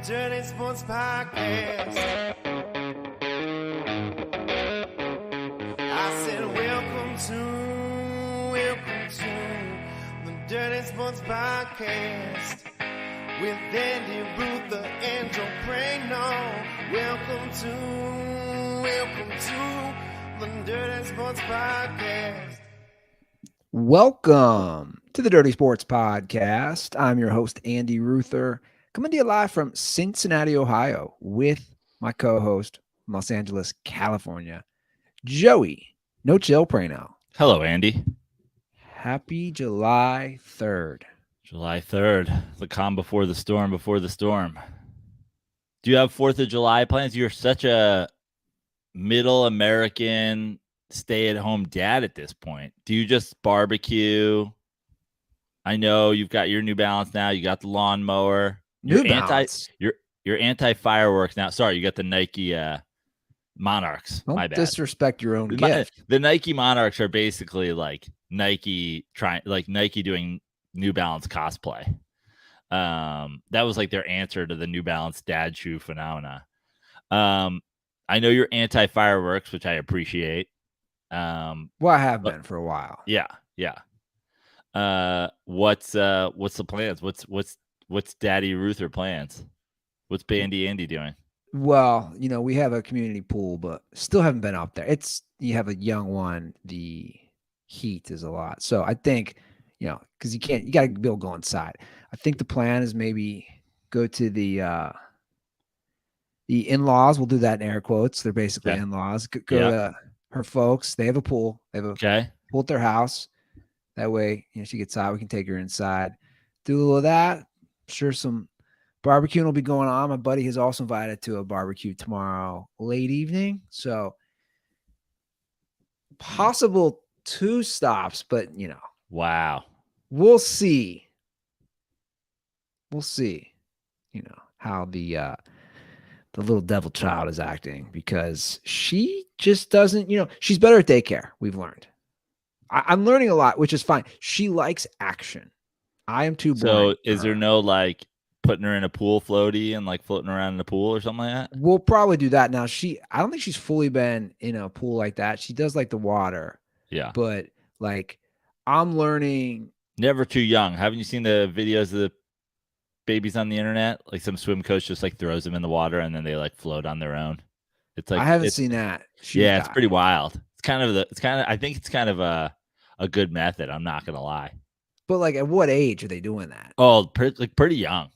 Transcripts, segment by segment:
Dirty Sports Podcast. I said, welcome to the Dirty Sports Podcast with Andy Ruther and Joe Prano. Welcome to the Dirty Sports Podcast. Welcome to the Dirty Sports Podcast. I'm your host, Andy Ruther, coming to you live from Cincinnati, Ohio, with my co-host, Los Angeles, California, Joey No Chill Prano. Hello, Andy. Happy July 3rd. July 3rd, the calm before the storm, Do you have 4th of July plans? You're such a middle American stay-at-home dad at this point. Do you just barbecue? I know you've got your New Balance now. You got the lawnmower. New Balance. You're anti-fireworks now. Sorry, you got the Nike Monarchs. Don't My bad. disrespect your own gift. The Nike Monarchs are basically like Nike doing New Balance cosplay. That was like their answer to the New Balance dad shoe phenomena. I know you're anti-fireworks, which I appreciate. Well, I have been for a while. Yeah. What's the plans? What's Daddy Ruther plans? What's Bandy Andy doing? Well, we have a community pool, but still haven't been out there. You have a young one. The heat is a lot. So I think, because you got to be able to go inside. I think the plan is maybe go to the in-laws. We'll do that in air quotes. They're basically in-laws. Go to her folks. They have a pool. They have a pool at their house. That way, she gets out. We can take her inside. Do a little of that. I'm sure some barbecue will be going on. My buddy has also invited to a barbecue tomorrow late evening. So possible 2 stops, but Wow. We'll see. How the little devil child is acting, because she just doesn't, she's better at daycare. We've learned. I'm learning a lot, which is fine. She likes action. I am too boring. So is there no putting her in a pool floaty and floating around in the pool or something like that? We'll probably do that now. I don't think she's fully been in a pool like that. She does like the water. Yeah. But I'm learning. Never too young. Haven't you seen the videos of the babies on the internet? Some swim coach just throws them in the water and then they float on their own. It's I haven't seen that. It's pretty wild. I think it's kind of a good method. I'm not gonna lie. But at what age are they doing that? Oh, pretty young.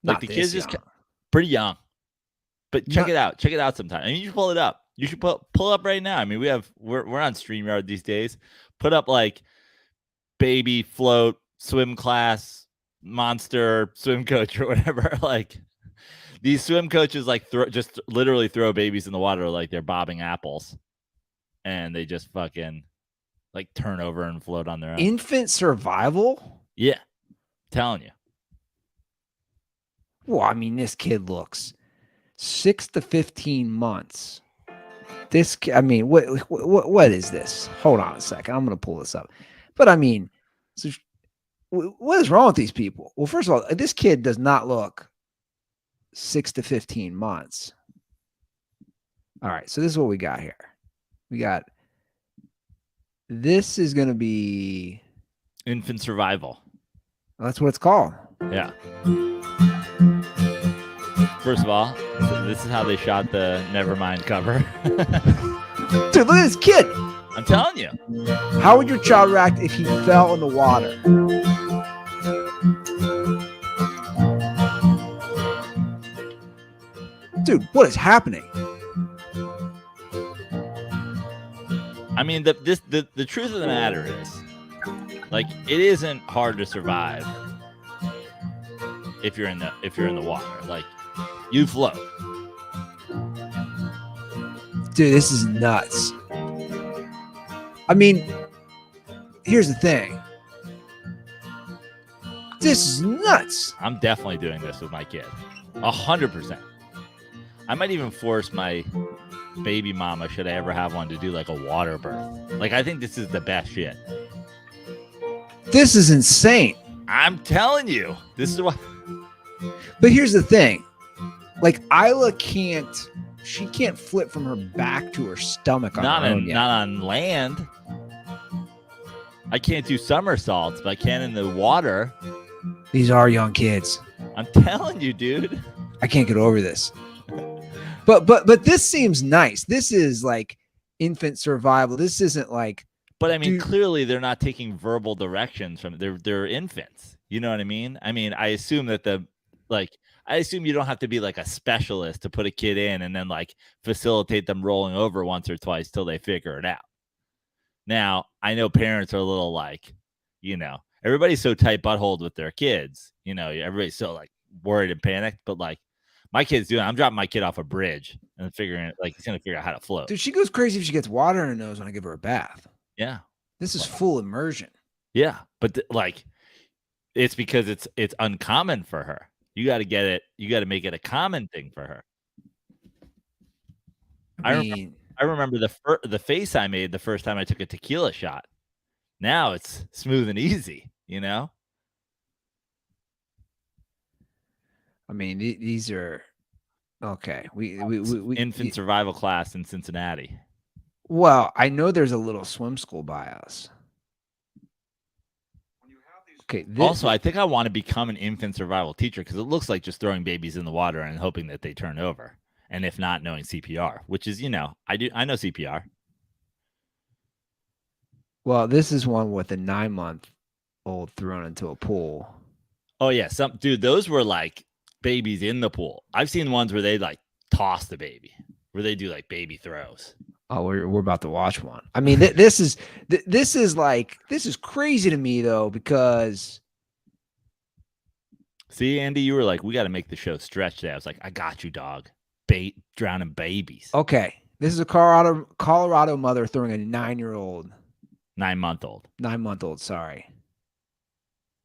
Not the this kids young. just pretty young. But check it out. Check it out sometime. I mean, you should pull it up. You should pull up right now. I mean, we're on StreamYard these days. Put up baby float swim class monster swim coach or whatever. These swim coaches just literally throw babies in the water like they're bobbing apples, and they just fucking turn over and float on their own. Infant survival? Yeah, telling you. Well, I mean, this kid looks 6 to 15 months. What is this? Hold on a second. I'm going to pull this up. But I mean, what is wrong with these people? Well, first of all, this kid does not look 6 to 15 months. All right. So this is what we got here. This is going to be infant survival. That's what it's called. Yeah. First of all, this is how they shot the Nevermind cover. Dude, look at this kid. I'm telling you. How would your child react if he fell in the water? Dude, what is happening? I mean, the truth of the matter is, it isn't hard to survive if you're in the water. You float. Dude, this is nuts. I mean, here's the thing. This is nuts. I'm definitely doing this with my kid. 100%. I might even force my baby mama, should I ever have one, to do a water birth. I think this is the best shit. This is insane. I'm telling you. This is what. But here's the thing. Like Isla can't. She can't flip from her back to her stomach on her own yet. Not on land. I can't do somersaults, but I can in the water. These are young kids. I'm telling you, dude. I can't get over this. But this seems nice. This is like infant survival. This isn't like. But I mean, clearly they're not taking verbal directions from they're infants. You know what I mean? I mean, I assume that I assume you don't have to be like a specialist to put a kid in and then like facilitate them rolling over once or twice till they figure it out. Now, I know parents are a little like, everybody's so tight buttholed with their kids. Everybody's so like worried and panicked. But like my kid's doing, I'm dropping my kid off a bridge and figuring like he's gonna figure out how to float. Dude, she goes crazy if she gets water in her nose when I give her a bath. Yeah, this is full immersion. Yeah, but it's because it's uncommon for her. You got to get it. You got to make it a common thing for her. I remember the face I made the first time I took a tequila shot. Now it's smooth and easy, I mean, these are okay. We infant survival class in Cincinnati. Well, I know there's a little swim school by us. Okay. Also, I think I want to become an infant survival teacher because it looks like just throwing babies in the water and hoping that they turn over. And if not, knowing CPR, which is, I know CPR. Well, this is one with a 9-month-old thrown into a pool. Oh, yeah. Dude, those were like babies in the pool. I've seen ones where they like toss the baby, where they do like baby throws. Oh, we're about to watch one. I mean, this is crazy to me though, because see, Andy, you were like, we got to make the show stretch today. I was like, I got you, dog. Drowning babies. Okay, this is a Colorado mother throwing a 9-month-old. 9-month-old. Sorry.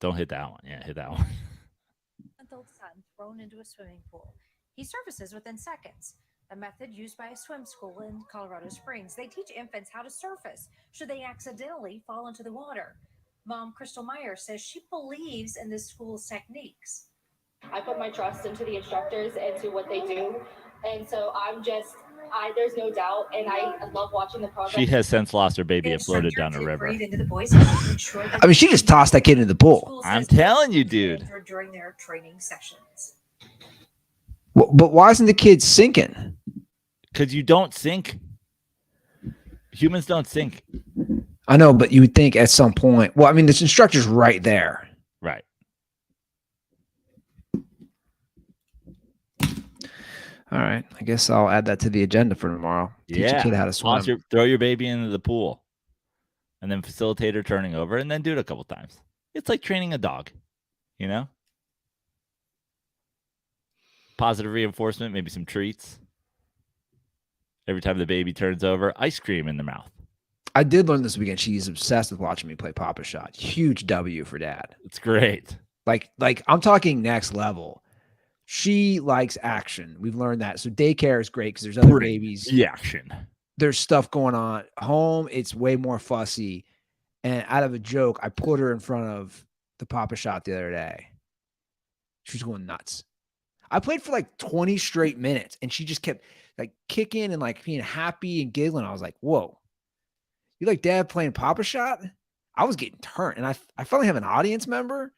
Don't hit that one. Yeah, hit that one. 9-month-old son thrown into a swimming pool. He surfaces within seconds. A method used by a swim school in Colorado Springs. They teach infants how to surface should they accidentally fall into the water. Mom Crystal Meyer says she believes in this school's techniques. I put my trust into the instructors and to what they do. And so there's no doubt. And I love watching the progress. She has since lost her baby and floated down a river. I mean, she just tossed that kid into the pool. I'm telling you, dude. During their training sessions. But why isn't the kid sinking? Because you don't sink. Humans don't sink. I know, but you would think at some point. Well, I mean, this instructor's right there. Right. All right. I guess I'll add that to the agenda for tomorrow. Teach a kid how to swim. Throw your baby into the pool and then facilitate her turning over and then do it a couple times. It's like training a dog, Positive reinforcement, maybe some treats. Every time the baby turns over, ice cream in their mouth. I did learn this weekend. She's obsessed with watching me play Papa Shot. Huge W for dad. It's great. Like I'm talking next level. She likes action. We've learned that. So daycare is great because there's other babies. The action. There's stuff going on. Home, it's way more fussy. And out of a joke, I put her in front of the Papa Shot the other day. She was going nuts. I played for like 20 straight minutes and she just kept like kicking and like being happy and giggling. I was like, whoa, you like dad playing Papa Shot? I was getting turned and I finally have an audience member.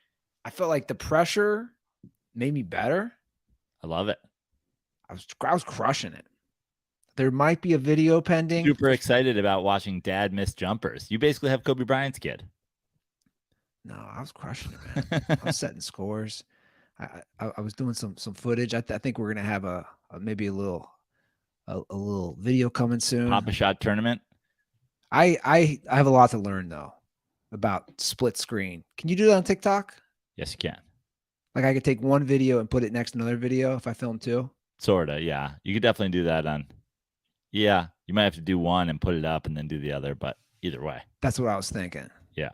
I felt like the pressure made me better. I love it. I was crushing it. There might be a video pending. Super excited about watching dad miss jumpers. You basically have Kobe Bryant's kid. No, I was crushing it, man. I was setting scores. I was doing some footage. I think we're gonna have maybe a little video coming soon. Papa Shot tournament. I have a lot to learn though about split screen. Can you do that on TikTok? Yes, you can. Like I could take one video and put it next to another video if I film two. Sorta, yeah. You could definitely do that on. Yeah, you might have to do one and put it up and then do the other, but either way. That's what I was thinking. Yeah.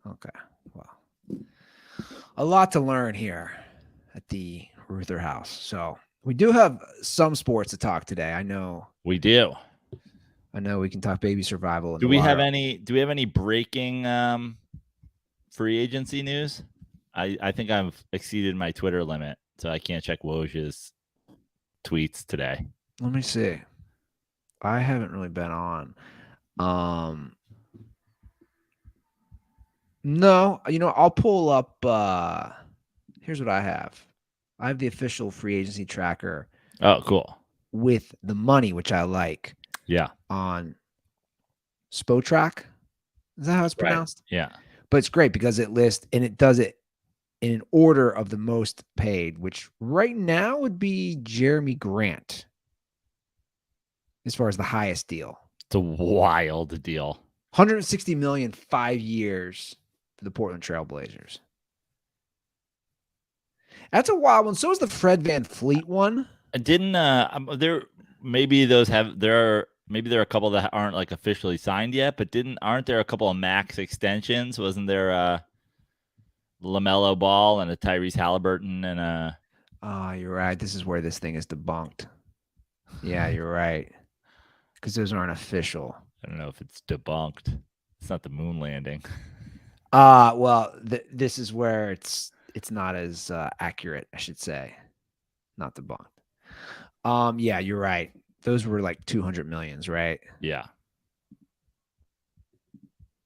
Okay. Well, a lot to learn here at the Ruther house. So we do have some sports to talk today. I know we do. I know we can talk baby survival. Do we have any breaking free agency news? I think I've exceeded my Twitter limit. so I can't check Woj's tweets today. Let me see. I haven't really been on. No, I'll pull up. Here's what I have. I have the official free agency tracker. Oh, cool. With the money, which I like. Yeah. On Spotrac. Is that how it's pronounced? Right. Yeah. But it's great because it lists, and it does it in an order of the most paid, which right now would be Jeremy Grant as far as the highest deal. It's a wild deal. $160 million, 5 years for the Portland Trail Blazers. That's a wild one. So is the Fred VanVleet one. Didn't there maybe those have maybe there are a couple that aren't like officially signed yet, but aren't there a couple of max extensions? Wasn't there a LaMelo Ball and a Tyrese Halliburton and a? Oh, you're right. This is where this thing is debunked. Yeah, you're right. Because those aren't official. I don't know if it's debunked. It's not the moon landing. Well, this is where it's not as accurate, I should say. Not debunked. Yeah, you're right. Those were like 200 millions, right? Yeah.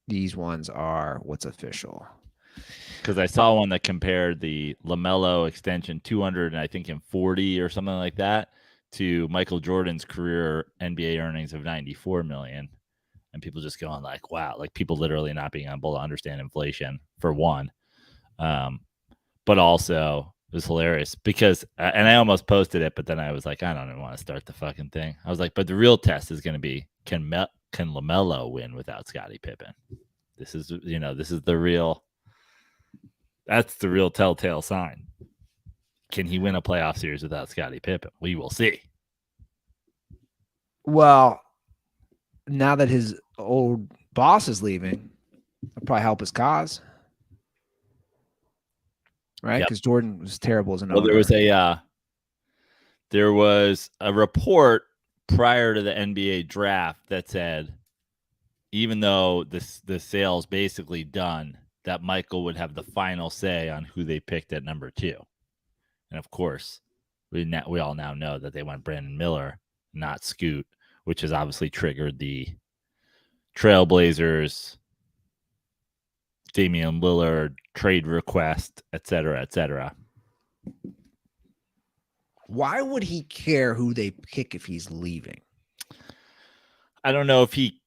These ones are what's official. Because I saw one that compared the LaMelo extension 200 and I think in 40 or something like that to Michael Jordan's career NBA earnings of 94 million. And people just going like, wow, like people literally not being able to understand inflation for one. But also it was hilarious because, and I almost posted it, but then I was like, I don't even want to start the fucking thing. I was like, but the real test is going to be, can LaMelo win without Scottie Pippen? This is the real, that's the real telltale sign. Can he win a playoff series without Scottie Pippen? We will see. Well, now that his old boss is leaving, it'll probably help his cause. Right? Because Jordan was terrible as an owner. Well, there was a report prior to the NBA draft that said, even though the sale's basically done, that Michael would have the final say on who they picked at number 2. And of course, we all now know that they went Brandon Miller, not Scoot, which has obviously triggered the Trailblazers, Damian Lillard trade request, et cetera, et cetera. Why would he care who they pick if he's leaving? I don't know if he.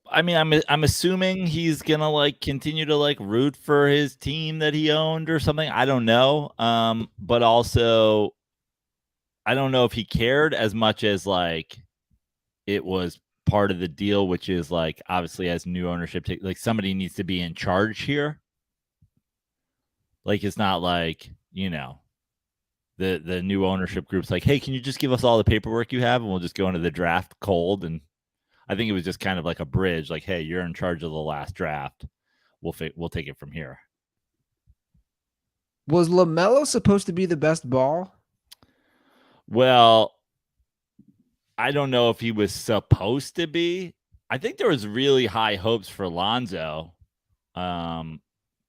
I mean, I'm assuming he's gonna like continue to like root for his team that he owned or something. I don't know. But also, I don't know if he cared as much as like it was part of the deal, which is like obviously as new ownership, like somebody needs to be in charge here. Like it's not like, the new ownership group's like, hey, can you just give us all the paperwork you have and we'll just go into the draft cold? And I think it was just kind of like a bridge, like, hey, you're in charge of the last draft. We'll take it from here. Was LaMelo supposed to be the best ball? Well, I don't know if he was supposed to be. I think there was really high hopes for Lonzo.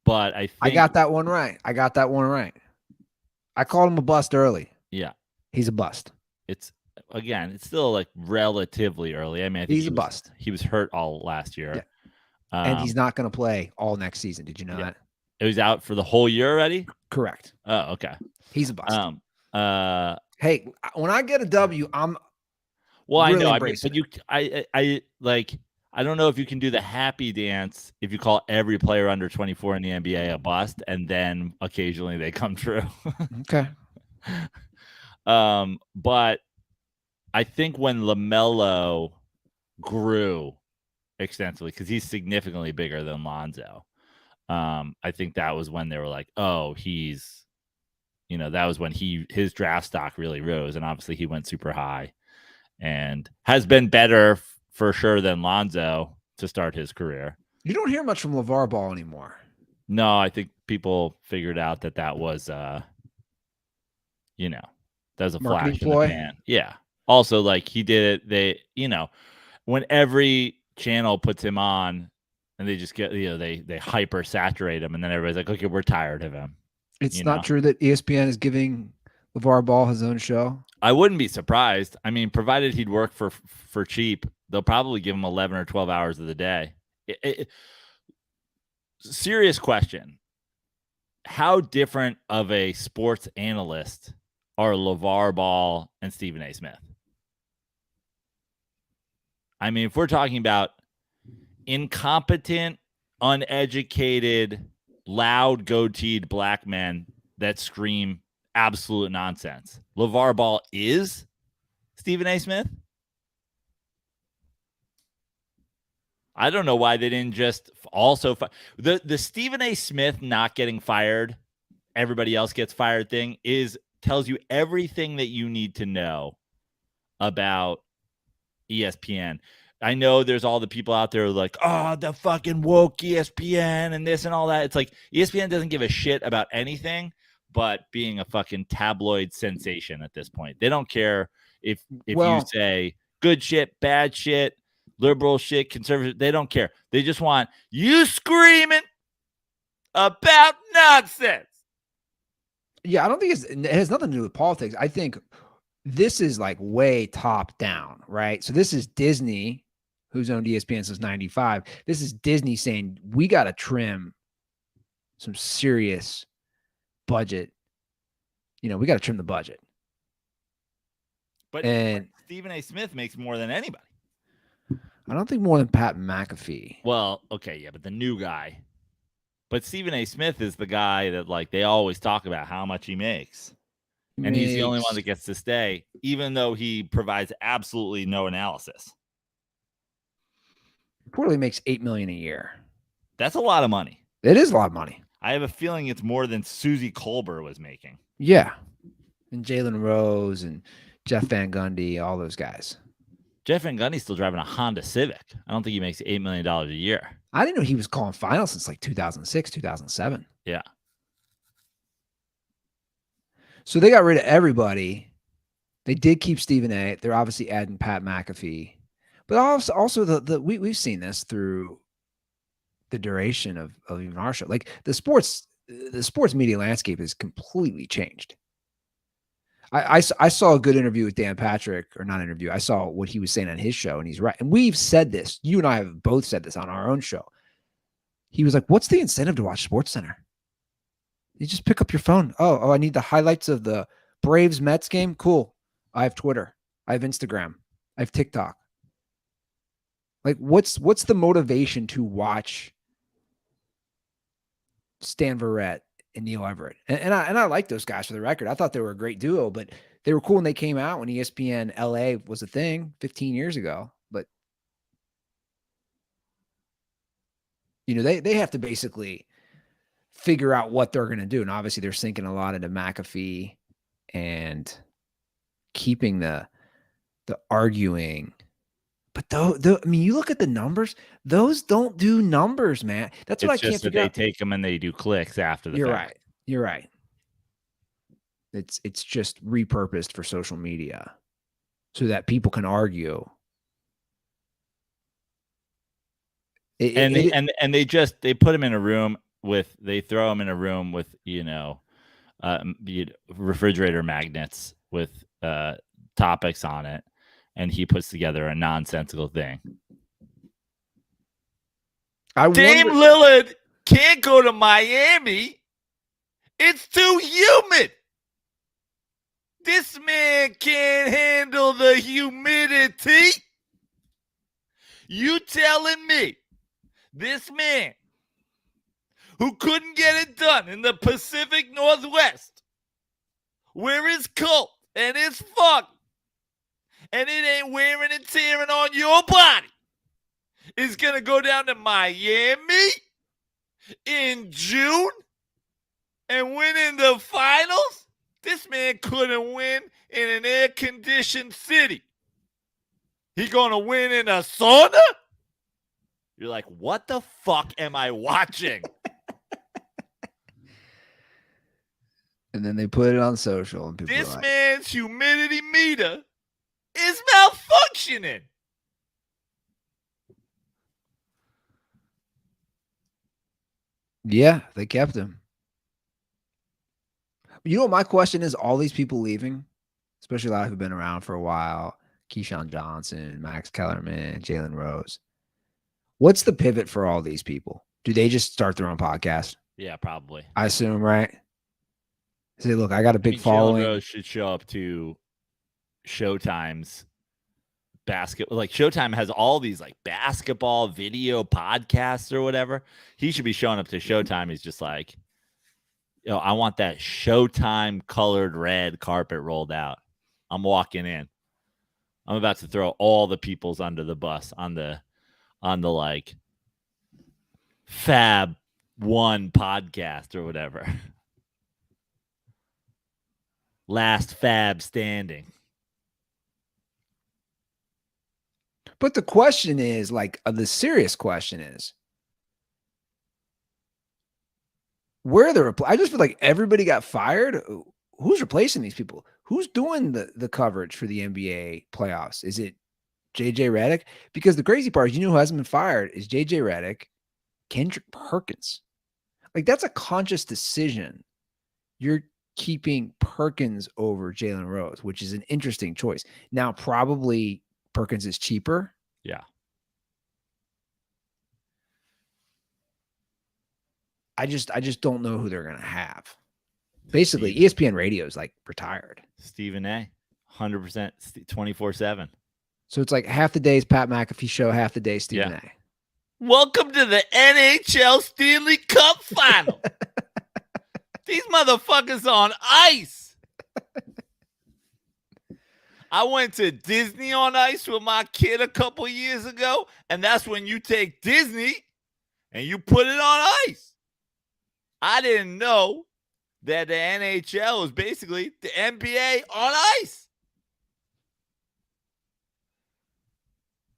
But I got that one right. I called him a bust early. Yeah. He's a bust. It's still like relatively early. I mean, I think he's a bust. He was hurt all last year. Yeah. And he's not going to play all next season. Did you know that? It was out for the whole year already? Correct. Oh, okay. He's a bust. Hey, when I get a W, I'm really I know. I don't know if you can do the happy dance if you call every player under 24 in the NBA a bust, and then occasionally they come true. Okay. But I think when LaMelo grew extensively, because he's significantly bigger than Lonzo, I think that was when they were like, oh, he's, that was when his draft stock really rose, and obviously he went super high and has been better for sure than Lonzo to start his career. You don't hear much from Lavar Ball anymore. No, I think people figured out that was that was a flash in the pan. Yeah. Also, like he did it, when every channel puts him on and they just get, they hyper saturate him, and then everybody's like, okay, we're tired of him. It's not true that ESPN is giving LeVar Ball his own show. I wouldn't be surprised. I mean, provided he'd work for cheap, they'll probably give him 11 or 12 hours of the day. Serious question. How different of a sports analyst are LeVar Ball and Stephen A. Smith? I mean, if we're talking about incompetent, uneducated, loud, goateed black men that scream absolute nonsense, LeVar Ball is Stephen A. Smith? I don't know why they didn't just also the Stephen A. Smith not getting fired, everybody else gets fired thing tells you everything that you need to know about ESPN. I know there's all the people out there like, oh, the fucking woke ESPN and this and all that. It's like ESPN doesn't give a shit about anything but being a fucking tabloid sensation at this point. They don't care if you say good shit, bad shit, liberal shit, conservative. They don't care. They just want you screaming about nonsense. Yeah, I don't think it has nothing to do with politics. I think this is like way top down, right? So this is Disney, who's owned ESPN since 95. This is Disney saying, we got to trim some serious budget. We got to trim the budget. But Stephen A. Smith makes more than anybody. I don't think more than Pat McAfee. Well, okay, yeah, but the new guy. But Stephen A. Smith is the guy that like they always talk about how much he makes. And he's the only one that gets to stay, even though he provides absolutely no analysis. Reportedly makes $8 million a year. That's a lot of money. It is a lot of money. I have a feeling it's more than Susie Colbert was making. Yeah. And Jalen Rose and Jeff Van Gundy, all those guys. Jeff Van Gundy's still driving a Honda Civic. I don't think he makes $8 million a year. I didn't know he was calling finals since like 2006, 2007. Yeah. So they got rid of everybody. They did keep Stephen A. They're obviously adding Pat McAfee. But also we've seen this through the duration of even our show. Like the sports media landscape has completely changed. I saw a good interview with Dan Patrick, or not interview. I saw what he was saying on his show, and he's right. And we've said this. You and I have both said this on our own show. He was like, what's the incentive to watch SportsCenter? You just pick up your phone. Oh, I need the highlights of the Braves Mets game. Cool. I have Twitter. I have Instagram. I have TikTok. Like, what's the motivation to watch Stan Verrett and Neil Everett? And I like those guys, for the record. I thought they were a great duo, but they were cool when they came out, when ESPN LA was a thing 15 years ago. But they have to basically figure out what they're going to do. And obviously they're sinking a lot into McAfee and keeping the arguing. But I mean, you look at the numbers; those don't do numbers, man. That's what I can't figure out. They take them and they do clicks after the fact. You're right. It's just repurposed for social media, so that people can argue. They put them in a room they throw them in a room with refrigerator magnets with topics on it. And he puts together a nonsensical thing. Dame Lillard can't go to Miami. It's too humid. This man can't handle the humidity. You telling me this man who couldn't get it done in the Pacific Northwest, where it's cold and it's fucked, and it ain't wearing and tearing on your body, is going to go down to Miami in June and win in the finals? This man couldn't win in an air-conditioned city. He going to win in a sauna? You're like, what the fuck am I watching? And then they put it on social. And people this man's humidity meter is malfunctioning. Yeah, they kept him. You know what my question is? All these people leaving, especially a lot who've been around for a while, Keyshawn Johnson, Max Kellerman, Jalen Rose. What's the pivot for all these people? Do they just start their own podcast? Yeah, probably. I assume, right? Say, look, I got a big following. Jalen Rose should show up to Showtime's basketball. Like Showtime has all these like basketball video podcasts or whatever. He should be showing up to Showtime. He's just like, I want that Showtime colored red carpet rolled out. I'm walking in. I'm about to throw all the peoples under the bus on the like Fab One podcast or whatever. Last Fab standing. But the question is, like, the serious question is, where are the I just feel like everybody got fired. Who's replacing these people? Who's doing the coverage for the NBA playoffs? Is it JJ Redick? Because the crazy part is, who hasn't been fired is JJ Redick, Kendrick Perkins. Like, that's a conscious decision. You're keeping Perkins over Jalen Rose, which is an interesting choice. Now, probably Perkins is cheaper. Yeah. I just don't know who they're going to have. Basically, ESPN Radio is like retired. Stephen A. 100% 24/7. So it's like half the day is Pat McAfee show, half the day Stephen A. Welcome to the NHL Stanley Cup Final. These motherfuckers on ice. I went to Disney on Ice with my kid a couple years ago, and that's when you take Disney and you put it on ice. I didn't know that the NHL is basically the NBA on ice.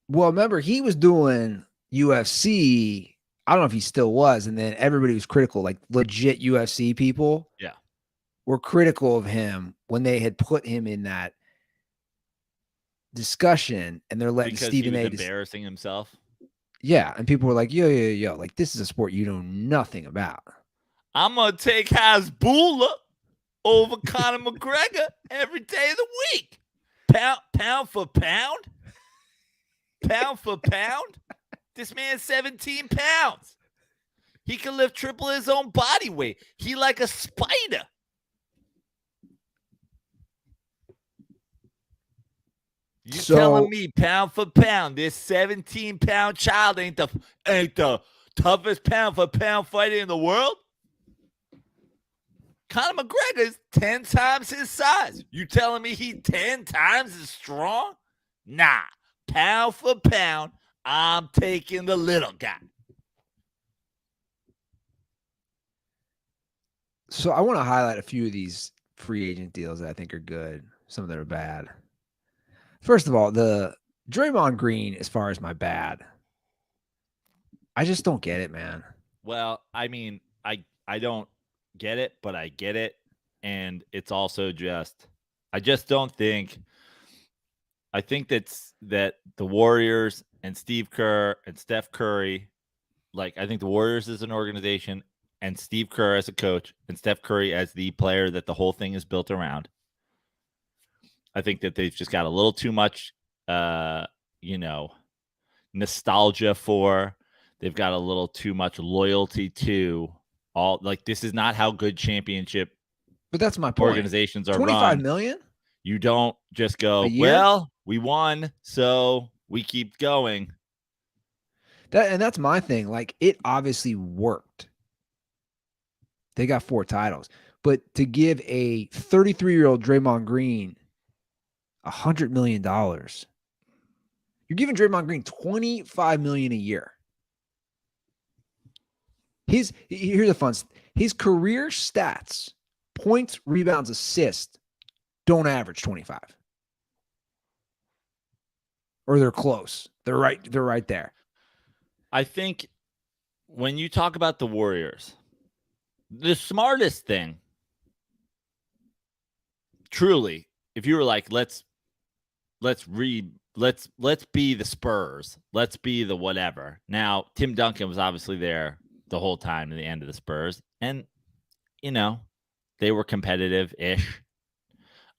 Well, remember, he was doing UFC. I don't know if he still was. And then everybody was critical, like legit UFC people. Yeah. Were critical of him when they had put him in that discussion, and they're letting Stephen A. embarrassing himself. Yeah. And people were like, yo, like, this is a sport you know nothing about. I'm going to take Hasbulla over Conor McGregor every day of the week. Pound for pound. Pound for pound. This man's 17 pounds. He can lift triple his own body weight. He like a spider. You telling me pound for pound, this 17-pound child ain't the toughest pound for pound fighter in the world? Conor McGregor is 10 times his size. You telling me he 10 times as strong? Nah. Pound for pound, I'm taking the little guy. So I want to highlight a few of these free agent deals that I think are good. Some that are bad. First of all, the Draymond Green, as far as my bad, I just don't get it, man. Well, I mean, I don't get it, but I get it. And it's also just, I just don't think, I think that the Warriors and Steve Kerr and Steph Curry, like, I think the Warriors as an organization and Steve Kerr as a coach and Steph Curry as the player that the whole thing is built around, I think that they've just got a little too much, nostalgia for. They've got a little too much loyalty to all. Like, this is not how good championship. But that's my point. Organizations are 25 run. million? You don't just go, well, we won, so we keep going. That's my thing. Like, it obviously worked. They got 4 titles. But to give a 33-year-old Draymond Green $100 million, you're giving Draymond Green $25 million a year. Here's the fun. His career stats, points, rebounds, assists, don't average 25. Or they're close. They're right there. I think when you talk about the Warriors, the smartest thing, truly, if you were like, let's be the Spurs, let's be the whatever. Now, Tim Duncan was obviously there the whole time to the end of the Spurs, and they they were competitive-ish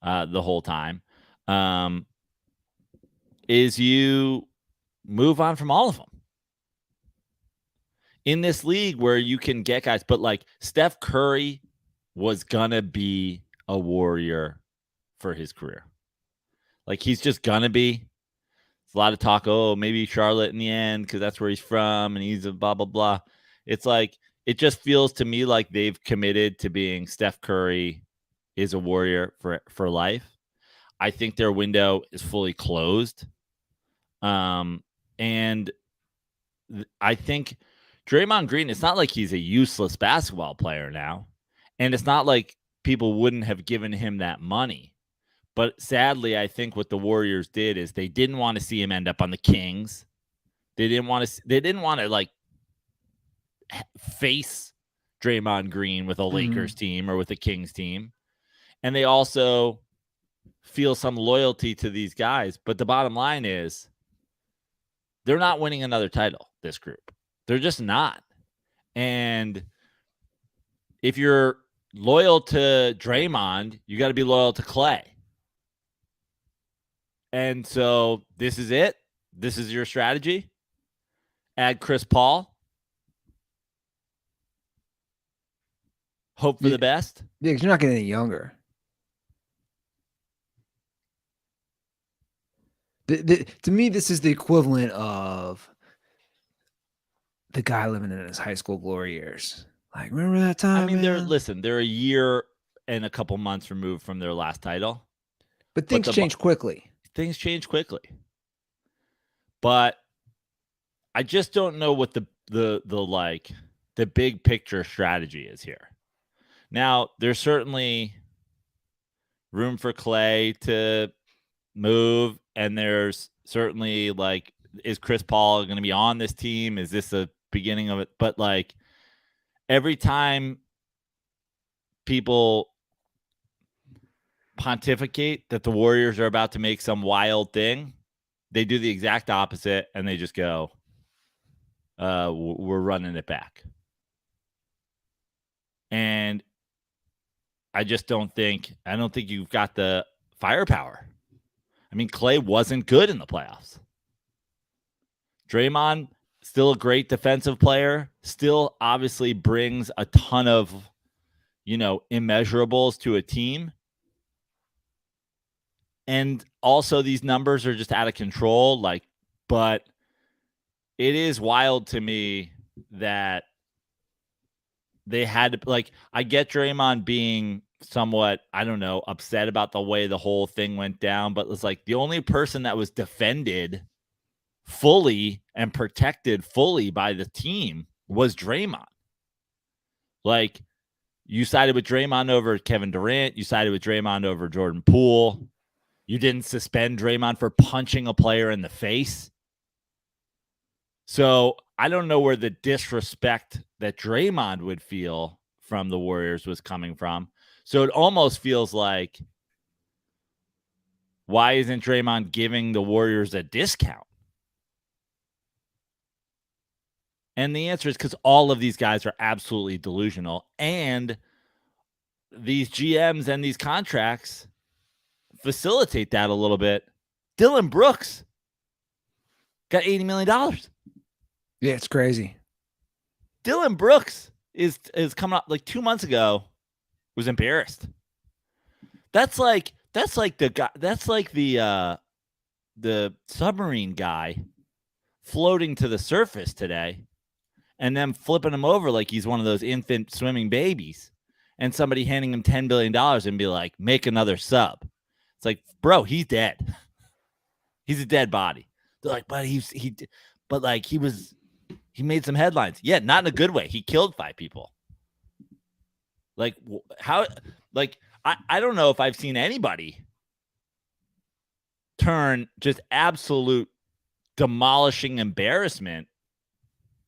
the whole time, is you move on from all of them. In this league where you can get guys, but like Steph Curry was going to be a Warrior for his career. Like he's just going to be. There's a lot of talk, maybe Charlotte in the end because that's where he's from and he's a blah, blah, blah. It's like, it just feels to me like they've committed to being Steph Curry is a Warrior for life. I think their window is fully closed. And I think Draymond Green, it's not like he's a useless basketball player now. And it's not like people wouldn't have given him that money. But sadly, I think what the Warriors did is they didn't want to see him end up on the Kings. They didn't want to like face Draymond Green with a Lakers team or with a Kings team. And they also feel some loyalty to these guys. But the bottom line is they're not winning another title, this group. They're just not. And if you're loyal to Draymond, you got to be loyal to Clay. And so this is it. This is your strategy. Add Chris Paul. Hope for the best. Yeah, because you're not getting any younger. To me, this is the equivalent of the guy living in his high school glory years. Like, remember that time? I mean, they're a year and a couple months removed from their last title. But things change quickly. Things change quickly. But I just don't know what the big picture strategy is here. Now, there's certainly room for Clay to move, and there's certainly like, is Chris Paul going to be on this team? Is this the beginning of it? But like every time people pontificate that the Warriors are about to make some wild thing, they do the exact opposite, and they just go, we're running it back. And I don't think you've got the firepower. I mean, Clay wasn't good in the playoffs. Draymond, still a great defensive player, still obviously brings a ton of, immeasurables to a team. And also these numbers are just out of control. But it is wild to me that they had to, I get Draymond being somewhat, upset about the way the whole thing went down, but it's like the only person that was defended fully and protected fully by the team was Draymond. Like, you sided with Draymond over Kevin Durant. You sided with Draymond over Jordan Poole. You didn't suspend Draymond for punching a player in the face. So I don't know where the disrespect that Draymond would feel from the Warriors was coming from. So it almost feels like, why isn't Draymond giving the Warriors a discount? And the answer is because all of these guys are absolutely delusional. And these GMs and these contracts facilitate that a little bit. Dylan Brooks got $80 million. Yeah, it's crazy. Dylan Brooks is coming up, 2 months ago, was embarrassed. That's like the guy. That's like the submarine guy floating to the surface today, and then flipping him over like he's one of those infant swimming babies, and somebody handing him $10 billion and be like, make another sub. It's like, bro, he's dead. He's a dead body. They're like, but he made some headlines. Yeah, not in a good way. He killed 5 people. I don't know if I've seen anybody turn just absolute demolishing embarrassment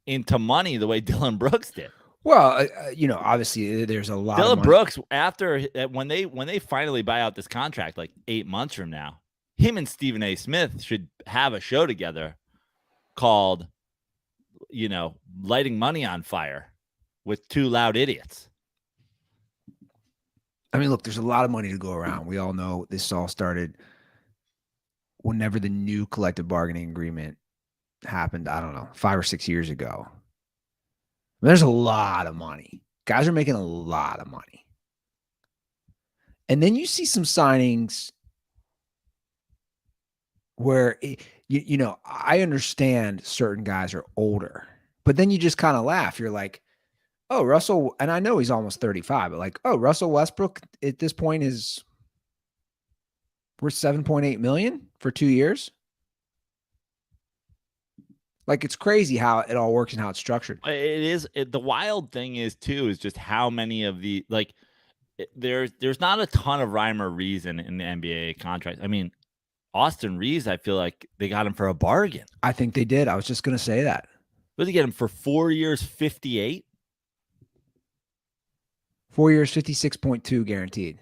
into money the way Dylan Brooks did. Well, obviously there's a lot. Dylan Brooks, after when they finally buy out this contract, 8 months from now, him and Stephen A. Smith should have a show together called, Lighting Money on Fire with 2 Loud Idiots. I mean, look, there's a lot of money to go around. We all know this all started whenever the new collective bargaining agreement happened. I don't know, 5 or 6 years ago. There's a lot of money. Guys are making a lot of money. And then you see some signings where, you know, I understand certain guys are older, but then you just kind of laugh. You're like, oh, Russell, and I know he's almost 35, but like, oh, Russell Westbrook at this point is worth 7.8 million for 2 years. Like, it's crazy how it all works and how it's structured. It is. The wild thing is too, is just how many of the, like, there's not a ton of rhyme or reason in the NBA contract. I mean, Austin Reeves, I feel like they got him for a bargain. I think they did. I was just going to say that. What did they get him for? 4 years, 58? 4 years, 56.2 guaranteed.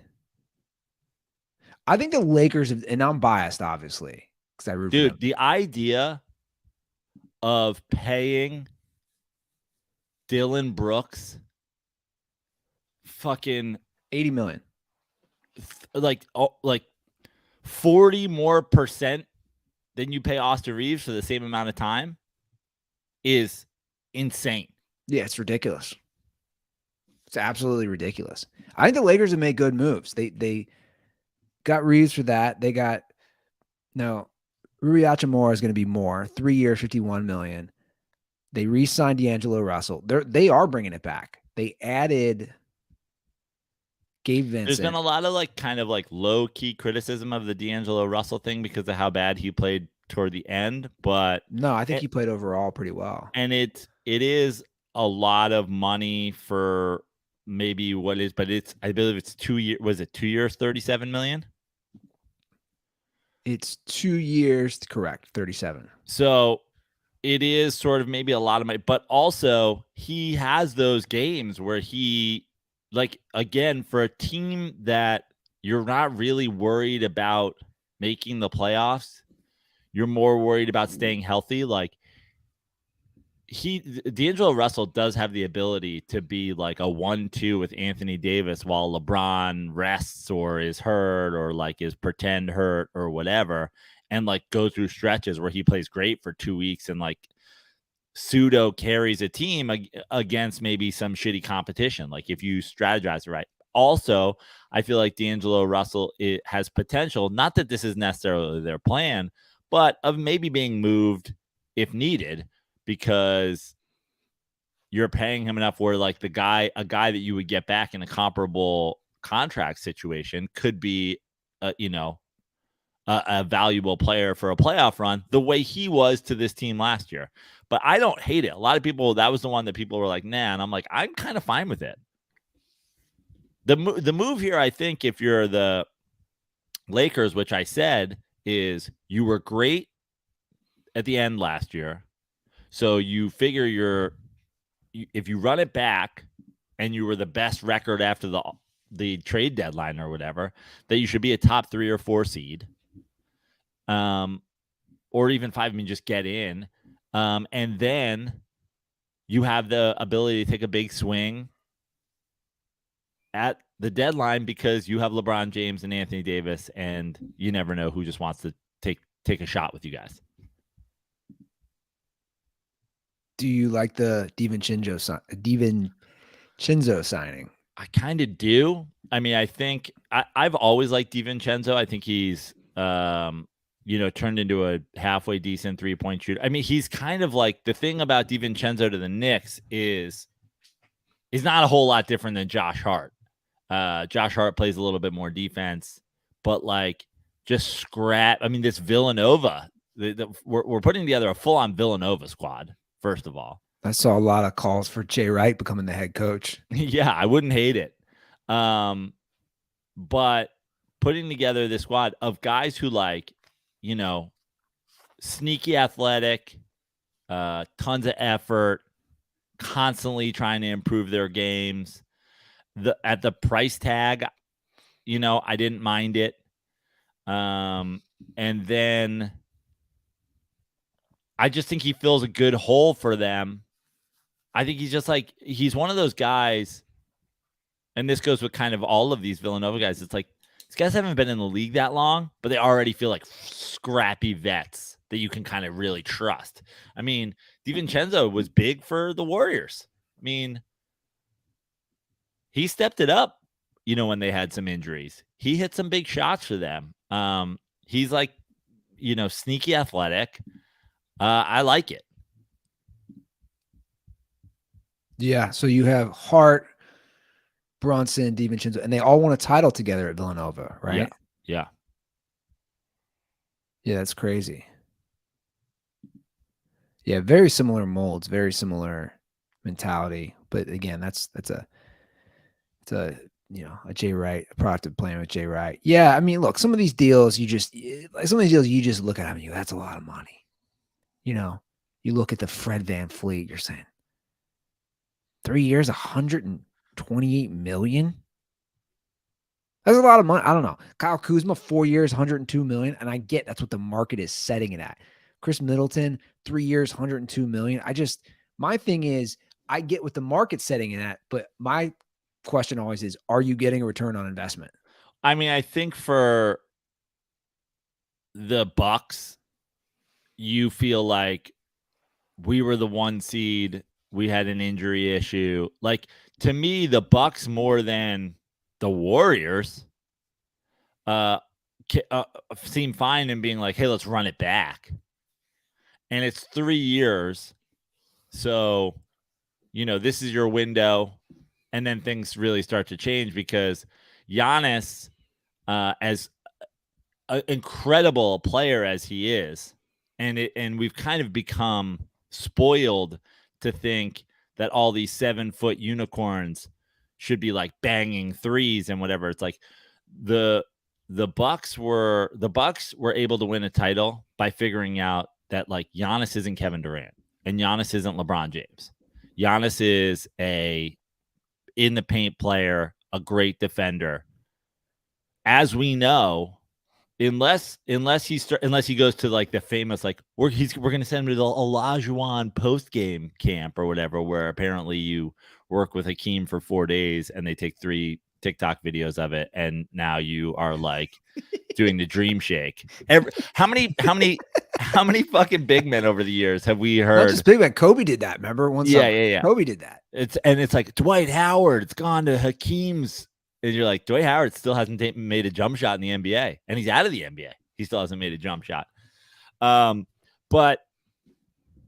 I think the Lakers, and I'm biased, obviously, because I root for them. The idea of paying Dylan Brooks fucking 80 million, like 40% more than you pay Austin Reeves for the same amount of time is insane. Yeah, it's ridiculous. It's absolutely ridiculous. I think the Lakers have made good moves. They got Reeves for that. They got Rui Hachimura is going to be more. 3 years, 51 million. They re-signed D'Angelo Russell. They are bringing it back. They added Gabe Vincent. There's been a lot of kind of low-key criticism of the D'Angelo Russell thing because of how bad he played toward the end. But no, I think he played overall pretty well. And it is a lot of money for maybe what is, but I believe it's 2 years. Was it 2 years, 37 million? It's 2 years, correct, 37. So it is sort of maybe a lot of money, but also he has those games where he, again, for a team that you're not really worried about making the playoffs, you're more worried about staying healthy. D'Angelo Russell does have the ability to be like a 1-2 with Anthony Davis while LeBron rests or is hurt or is pretend hurt or whatever, and go through stretches where he plays great for 2 weeks and pseudo carries a team against maybe some shitty competition. If you strategize it right. Also, I feel like D'Angelo Russell has potential, not that this is necessarily their plan, but of maybe being moved if needed, because you're paying him enough where a guy that you would get back in a comparable contract situation could be a valuable player for a playoff run the way he was to this team last year. But I don't hate it. A lot of people, that was the one that people were like, nah, and I'm like, I'm kind of fine with it. The move here, I think, if you're the Lakers, which I said, is you were great at the end last year. So you figure if you run it back and you were the best record after the trade deadline or whatever, that you should be a top 3 or 4 seed, or even 5. I mean, just get in, and then you have the ability to take a big swing at the deadline because you have LeBron James and Anthony Davis, and you never know who just wants to take a shot with you guys. Do you like the DiVincenzo signing? I kind of do. I mean, I think I've always liked DiVincenzo. I think he's, turned into a halfway decent 3-point shooter. I mean, he's kind of the thing about DiVincenzo to the Knicks is he's not a whole lot different than Josh Hart. Josh Hart plays a little bit more defense, but just scrap. I mean, this Villanova, we're putting together a full-on Villanova squad. First of all, I saw a lot of calls for Jay Wright becoming the head coach. Yeah, I wouldn't hate it. But putting together this squad of guys who sneaky athletic, tons of effort, constantly trying to improve their games. At the price tag, I didn't mind it. And then I just think he fills a good hole for them. I think he's just he's one of those guys. and this goes with kind of all of these Villanova guys. It's like these guys haven't been in the league that long, but they already feel like scrappy vets that you can kind of really trust. I mean, DiVincenzo was big for the Warriors. I mean, he stepped it up, when they had some injuries. He hit some big shots for them. He's like, sneaky athletic. I like it. Yeah. So you have Hart, Brunson, DiVincenzo, and they all won a title together at Villanova, right? Yeah. Yeah, that's crazy. Yeah, very similar molds, very similar mentality. But again, it's a Jay Wright, a product of playing with Jay Wright. Yeah, I mean, look, some of these deals you just look at them and you go, that's a lot of money. You look at the Fred VanVleet, you're saying 3 years, $128 million. That's a lot of money. I don't know. Kyle Kuzma, 4 years, $102 million. And I get that's what the market is setting it at. Chris Middleton, 3 years, $102 million. My thing is, I get what the market's setting it at, but my question always is, are you getting a return on investment? I mean, I think for the Bucks, you feel like we were the 1 seed. We had an injury issue. Like, to me, the Bucks more than the Warriors seem fine in being like, hey, let's run it back. And it's 3 years. So, this is your window. And then things really start to change because Giannis, as an incredible player as he is, and we've kind of become spoiled to think that all these 7-foot unicorns should be like banging threes and whatever. It's like the Bucks were able to win a title by figuring out that like Giannis isn't Kevin Durant and Giannis isn't LeBron James. Giannis is a in the paint player, a great defender. As we know, unless he goes to like the famous like we're going to send him to the Olajuwon post game camp or whatever, where apparently you work with Hakeem for 4 days and they take 3 TikTok videos of it, and now you are like doing the dream shake. How many fucking big men over the years have we heard? Not just big men. Kobe did that. Remember one summer? Yeah. Kobe did that. It's like Dwight Howard. It's gone to Hakeem's. And you're like, Dwight Howard still hasn't made a jump shot in the NBA, and he's out of the NBA. He still hasn't made a jump shot. But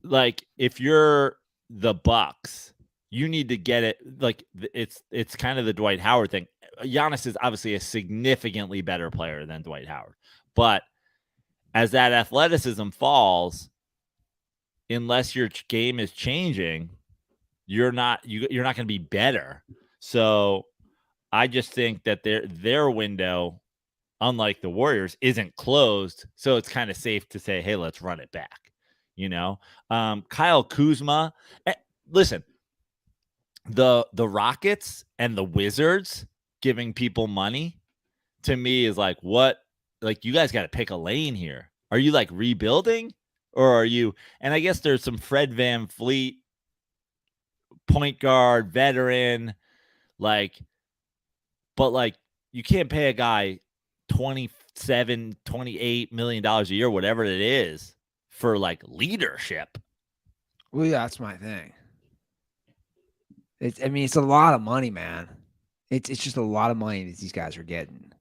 like, if you're the Bucks, you need to get it. Like, it's kind of the Dwight Howard thing. Giannis is obviously a significantly better player than Dwight Howard, but as that athleticism falls, unless your game is changing, you're not going to be better. So I just think that their window, unlike the Warriors, isn't closed. So it's kind of safe to say, hey, let's run it back. Kyle Kuzma. Listen, the Rockets and the Wizards giving people money to me is like, what? Like, you guys got to pick a lane here. Are you like rebuilding, or are you? And I guess there's some Fred VanVleet, point guard, veteran, like. But like, you can't pay a guy $28 million a year, whatever it is, for like leadership. Well, yeah, that's my thing. It's a lot of money, man. It's just a lot of money that these guys are getting.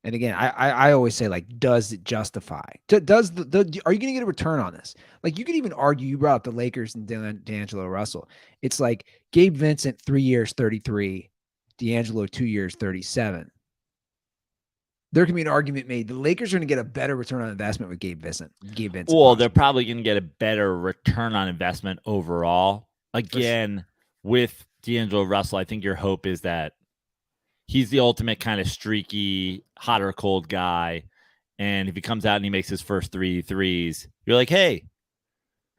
And again, I always say, like, does it justify? Are you going to get a return on this? Like, you could even argue, you brought up the Lakers and D'Angelo Russell. It's like Gabe Vincent, 3 years, 33. D'Angelo, 2 years, 37. There can be an argument made. The Lakers are going to get a better return on investment with Gabe Vincent. Well, they're probably going to get a better return on investment overall. Again, with D'Angelo Russell, I think your hope is that he's the ultimate kind of streaky, hot or cold guy. And if he comes out and he makes his first 3 threes, you're like, hey,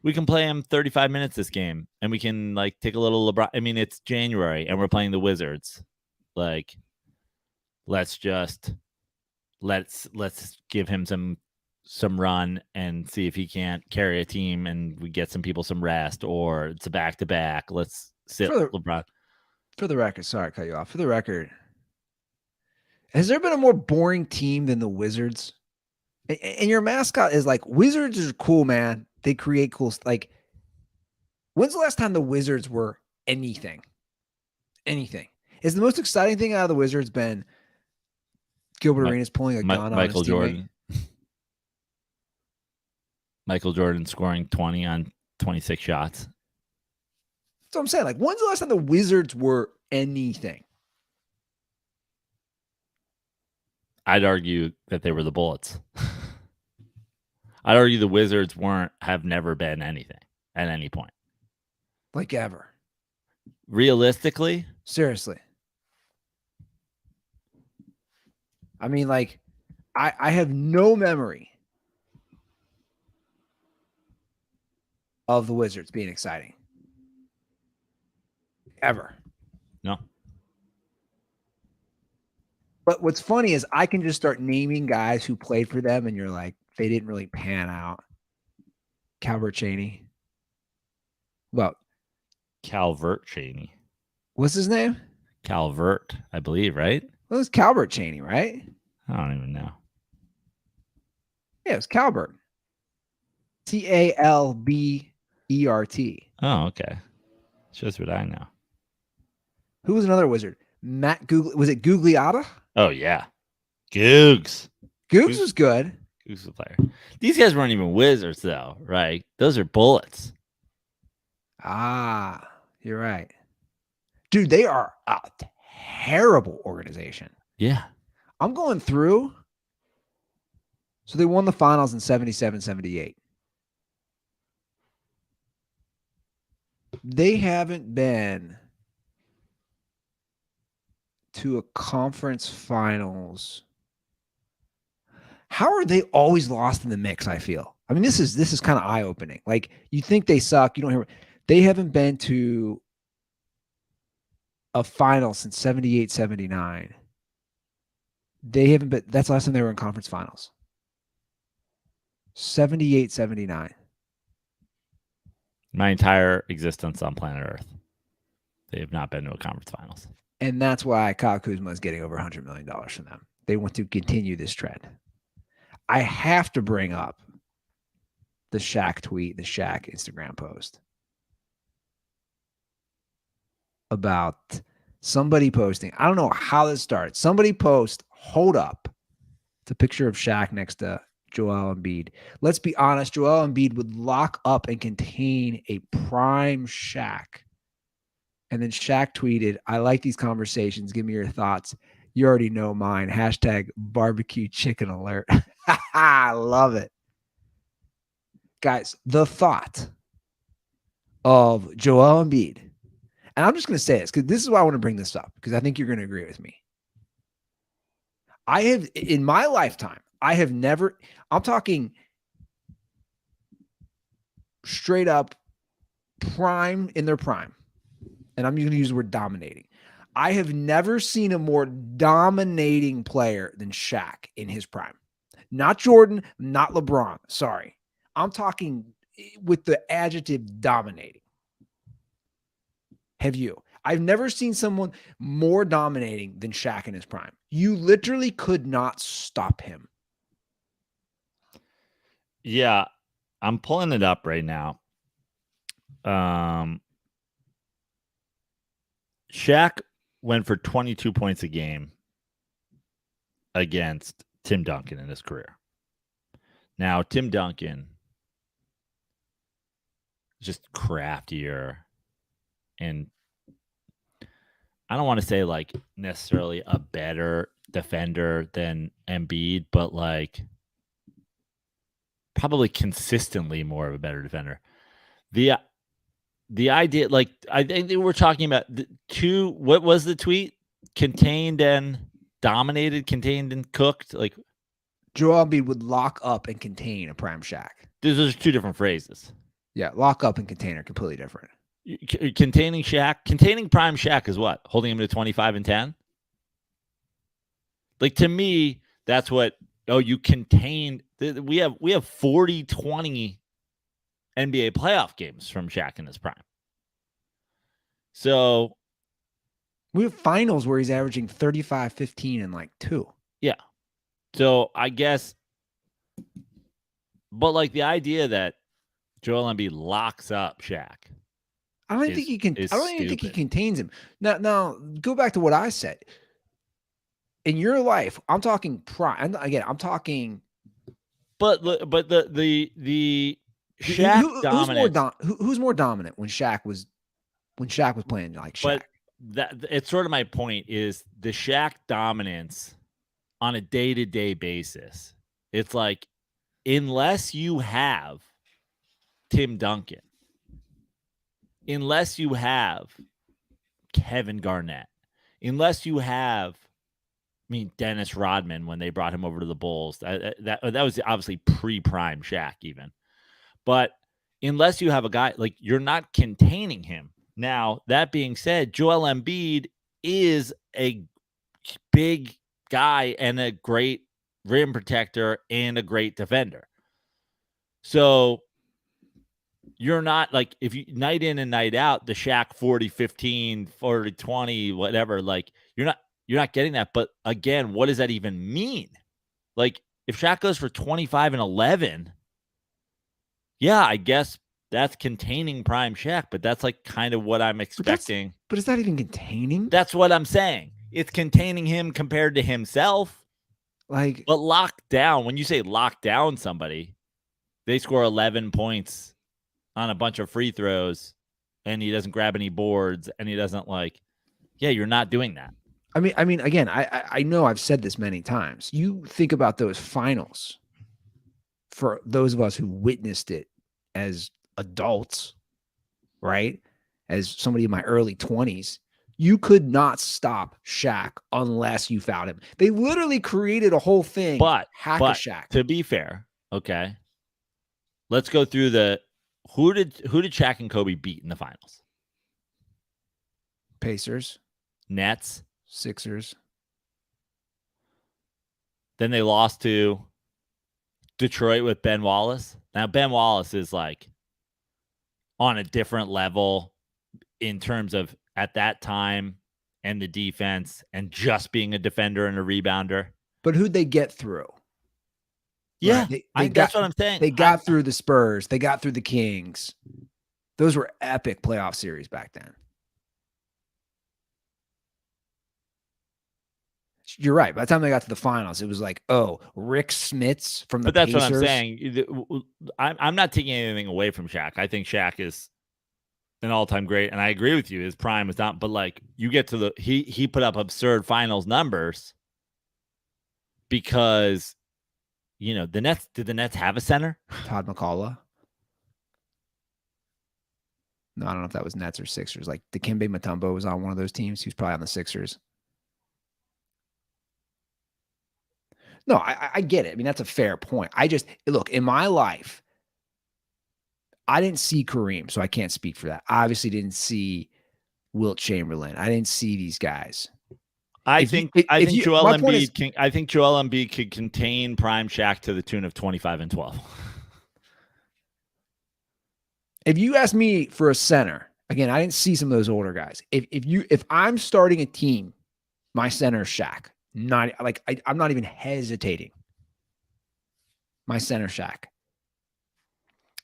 we can play him 35 minutes this game, and we can like take a little LeBron. I mean, it's January and we're playing the Wizards. Like, let's give him some run and see if he can't carry a team, and we get some people some rest, or it's a back-to-back. Let's sit LeBron. For the record, sorry to cut you off. For the record, has there been a more boring team than the Wizards? And your mascot is like, Wizards are cool, man. They create cool. Like, when's the last time the Wizards were anything? Anything. Is the most exciting thing out of the Wizards been Gilbert Arenas pulling a gun on his teammate? Jordan. Michael Jordan scoring 20 on 26 shots. That's what I'm saying. Like, when's the last time the Wizards were anything? I'd argue that they were the Bullets. I'd argue the Wizards have never been anything at any point. Like ever. Realistically? Seriously. I mean, like, I have no memory of the Wizards being exciting. Ever. No. But what's funny is I can just start naming guys who played for them, and you're like, they didn't really pan out. Calvert Chaney. Well, Calvert Chaney. What's his name? Calvert, I believe, right? Well, it was Calvert Chaney, right? I don't even know. Yeah, it was Calvert. Calbert. Oh, okay. Shows what I know. Who was another Wizard? Matt Googly. Was it Gugliotta? Oh, yeah. Googs. Googs was good. Googs was a player. These guys weren't even Wizards, though, right? Those are Bullets. Ah, you're right. Dude, they are a terrible organization. Yeah. I'm going through. So they won the finals in 77-78. They haven't been to a conference finals. How are they always lost in the mix, I feel? I mean, this is kind of eye-opening. Like, you think they suck, you don't hear. They haven't been to a final since 78-79. They haven't been. That's the last time they were in conference finals. 78-79. My entire existence on planet Earth, they have not been to a conference finals. And that's why Kyle Kuzma is getting over $100 million from them. They want to continue this trend. I have to bring up the Shaq tweet, the Shaq Instagram post about somebody posting. I don't know how this started. Somebody post, hold up. It's a picture of Shaq next to Joel Embiid. Let's be honest, Joel Embiid would lock up and contain a prime Shaq. And then Shaq tweeted, I like these conversations. Give me your thoughts. You already know mine. Hashtag barbecue chicken alert. I love it. Guys, the thought of Joel Embiid, and I'm just going to say this because this is why I want to bring this up, because I think you're going to agree with me. I have, in my lifetime, I have never, I'm talking straight up prime in their prime. And I'm going to use the word dominating. I have never seen a more dominating player than Shaq in his prime. Not Jordan, not LeBron. Sorry. I'm talking with the adjective dominating. Have you? I've never seen someone more dominating than Shaq in his prime. You literally could not stop him. Yeah, I'm pulling it up right now. Shaq went for 22 points a game against Tim Duncan in his career. Now, Tim Duncan is just craftier, and I don't want to say like necessarily a better defender than Embiid, but like probably consistently more of a better defender. The idea, like, I think they were talking about the two, what was the tweet? Contained and dominated, contained and cooked. Like, Joel Embiid would lock up and contain a prime Shaq. Those are two different phrases. Yeah, lock up and contain are completely different. Containing Shaq, containing prime Shaq is what? Holding him to 25 and 10? Like, to me, that's what, you contained. We have 40-20 NBA playoff games from Shaq in his prime. So We have finals where he's averaging 35, 15, and like 2. Yeah. So I guess, but like the idea that Joel Embiid locks up Shaq. I don't think he can. I don't even think he contains him. Now go back to what I said. In your life, I'm talking prime. Again, I'm talking. But the Shaq dominance. Who's more dominant when Shaq was playing like Shaq? But it's sort of my point is the Shaq dominance on a day-to-day basis. It's like, unless you have Tim Duncan, unless you have Kevin Garnett, unless you have, Dennis Rodman when they brought him over to the Bulls, that was obviously pre-prime Shaq even. But unless you have a guy, like, you're not containing him. Now, that being said, Joel Embiid is a big guy and a great rim protector and a great defender. So you're not like, if you night in and night out, the Shaq 40-15, 40-20, whatever, like you're not getting that. But again, what does that even mean? Like, if Shaq goes for 25 and 11, yeah, I guess that's containing prime Shaq, but that's like kind of what I'm expecting. But it's not even containing. That's what I'm saying. It's containing him compared to himself. Like, but lock down, when you say lock down somebody, they score 11 points on a bunch of free throws and he doesn't grab any boards and he doesn't you're not doing that. I mean, again, I know I've said this many times. You think about those finals for those of us who witnessed it as adults, right? As somebody in my early 20s, you could not stop Shaq unless you fouled him. They literally created a whole thing. But Shaq. To be fair, okay, let's go through who did Shaq and Kobe beat in the finals? Pacers, Nets, Sixers. Then they lost to Detroit with Ben Wallace. Now, Ben Wallace is like on a different level in terms of at that time and the defense and just being a defender and a rebounder. But who'd they get through? Yeah, right? That's what I'm saying. They got through the Spurs. They got through the Kings. Those were epic playoff series back then. You're right. By the time they got to the finals, it was like, oh, Rick Smits from the Pacers. But that's what I'm saying. I'm not taking anything away from Shaq. I think Shaq is an all-time great, and I agree with you. His prime is not, but like you get to he put up absurd finals numbers because the Nets. Did the Nets have a center? Todd McCullough. No, I don't know if that was Nets or Sixers. Like Dikembe Mutombo was on one of those teams. He was probably on the Sixers. No, I get it. I mean, that's a fair point. Look, in my life, I didn't see Kareem, so I can't speak for that. I obviously didn't see Wilt Chamberlain. I didn't see these guys. I think Joel Embiid could contain prime Shaq to the tune of 25 and 12. If you ask me for a center, again, I didn't see some of those older guys. If I'm starting a team, my center is Shaq. I'm not even hesitating. My center, Shaq.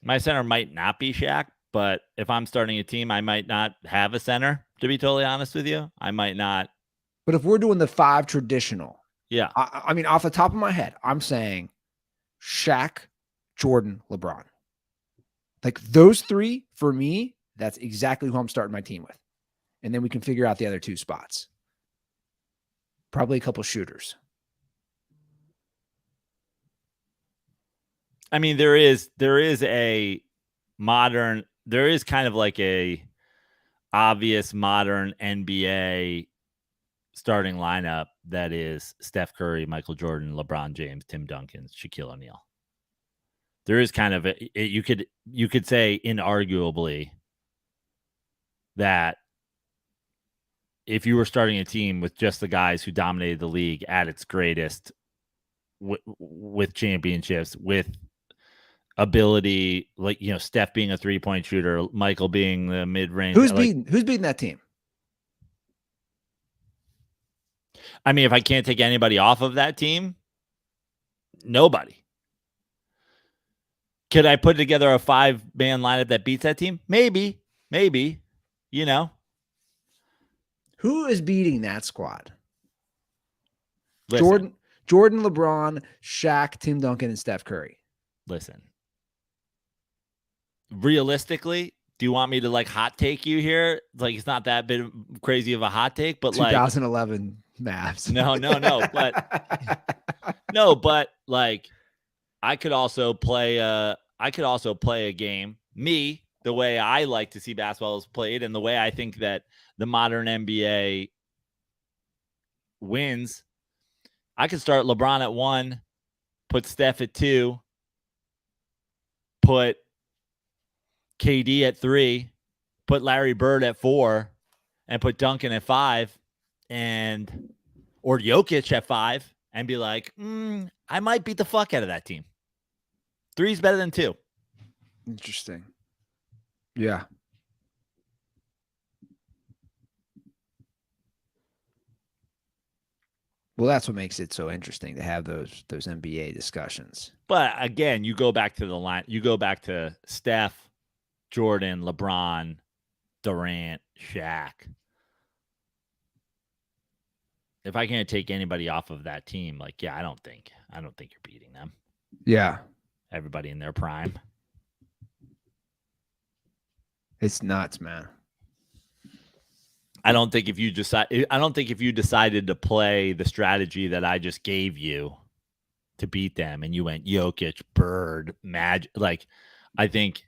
My center might not be Shaq, but if I'm starting a team, I might not have a center, to be totally honest with you. I might not. But if we're doing the 5 traditional, yeah. I mean, off the top of my head, I'm saying Shaq, Jordan, LeBron. Like those 3, for me, that's exactly who I'm starting my team with. And then we can figure out the other 2 spots. Probably a couple shooters. I mean, there is kind of like a obvious modern NBA starting lineup that is Steph Curry, Michael Jordan, LeBron James, Tim Duncan, Shaquille O'Neal. There is kind of you could say inarguably that if you were starting a team with just the guys who dominated the league at its greatest, with championships, with ability, like Steph being a 3-point shooter, Michael being the mid-range. Who's beating that team? I mean, if I can't take anybody off of that team, nobody. Could I put together a 5-man lineup that beats that team? Maybe. You know. Who is beating that squad? Listen, Jordan, LeBron, Shaq, Tim Duncan, and Steph Curry. Listen. Realistically, do you want me to like hot take you here? Like it's not that bit crazy of a hot take, but 2011 Mavs. But like I could also play a game. Me, the way I like to see basketball is played and the way I think that the modern NBA wins. I could start LeBron at 1, put Steph at 2, put KD at 3, put Larry Bird at 4, and put Duncan at 5, or Jokic at 5, and be like, I might beat the fuck out of that team. 3 is better than 2. Interesting. Yeah. Well, that's what makes it so interesting to have those NBA discussions. But again, you go back to the line. You go back to Steph, Jordan, LeBron, Durant, Shaq. If I can't take anybody off of that team, like, yeah, I don't think you're beating them. Yeah. Everybody in their prime. It's nuts, man. I don't think if you decided to play the strategy that I just gave you to beat them and you went Jokic, Bird, Magic, like I think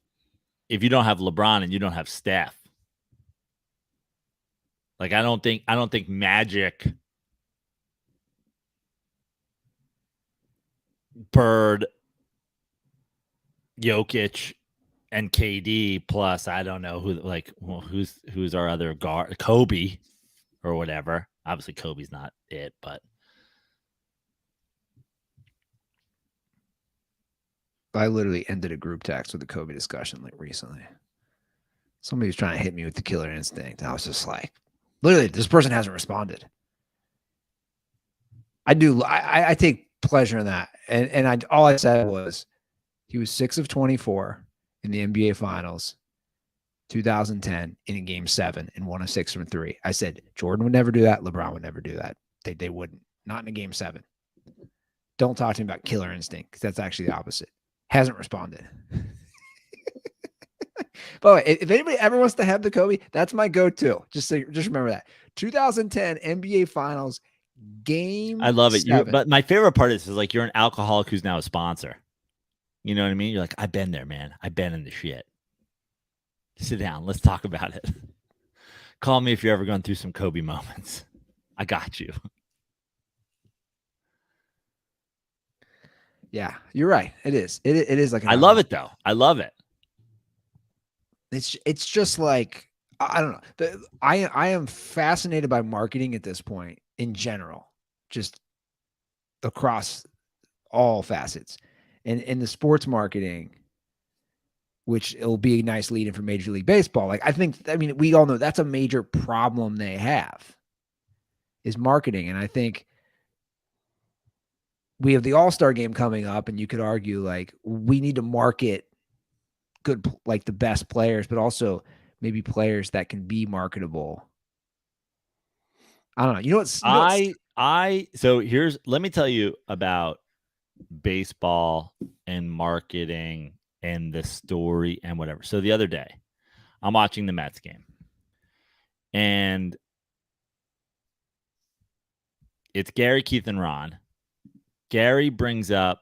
if you don't have LeBron and you don't have Steph, like I don't think Magic, Bird, Jokic, and KD plus I don't know who's our other guard, Kobe or whatever. Obviously Kobe's not it, but I literally ended a group text with a Kobe discussion like recently. Somebody was trying to hit me with the killer instinct. I was just like, literally, this person hasn't responded. I take pleasure in that. And all I said was he was 6 of 24 in the NBA Finals, 2010, in a Game 7, and 1 of 6 from 3. I said Jordan would never do that. LeBron would never do that. They wouldn't. Not in a Game 7. Don't talk to me about killer instinct because that's actually the opposite. Hasn't responded. By the way, if anybody ever wants to have the Kobe, that's my go-to. Just remember that. 2010 NBA Finals, Game 7. I love it. But my favorite part is like you're an alcoholic who's now a sponsor. You know what I mean? You're like, I've been there, man. I've been in the shit. Sit down. Let's talk about it. Call me if you're ever going through some Kobe moments. I got you. Yeah, you're right. It is. It is like I love it though. I love it. It's just like I don't know. I am fascinated by marketing at this point in general, just across all facets. And in the sports marketing, which it'll be a nice lead in for Major League Baseball. Like I mean, we all know that's a major problem they have is marketing. And I think we have the All-Star game coming up, and you could argue like we need to market good, like the best players, but also maybe players that can be marketable. I don't know. You know what? So let me tell you about baseball and marketing and the story and whatever. So the other day, I'm watching the Mets game, and it's Gary, Keith, and Ron. Gary brings up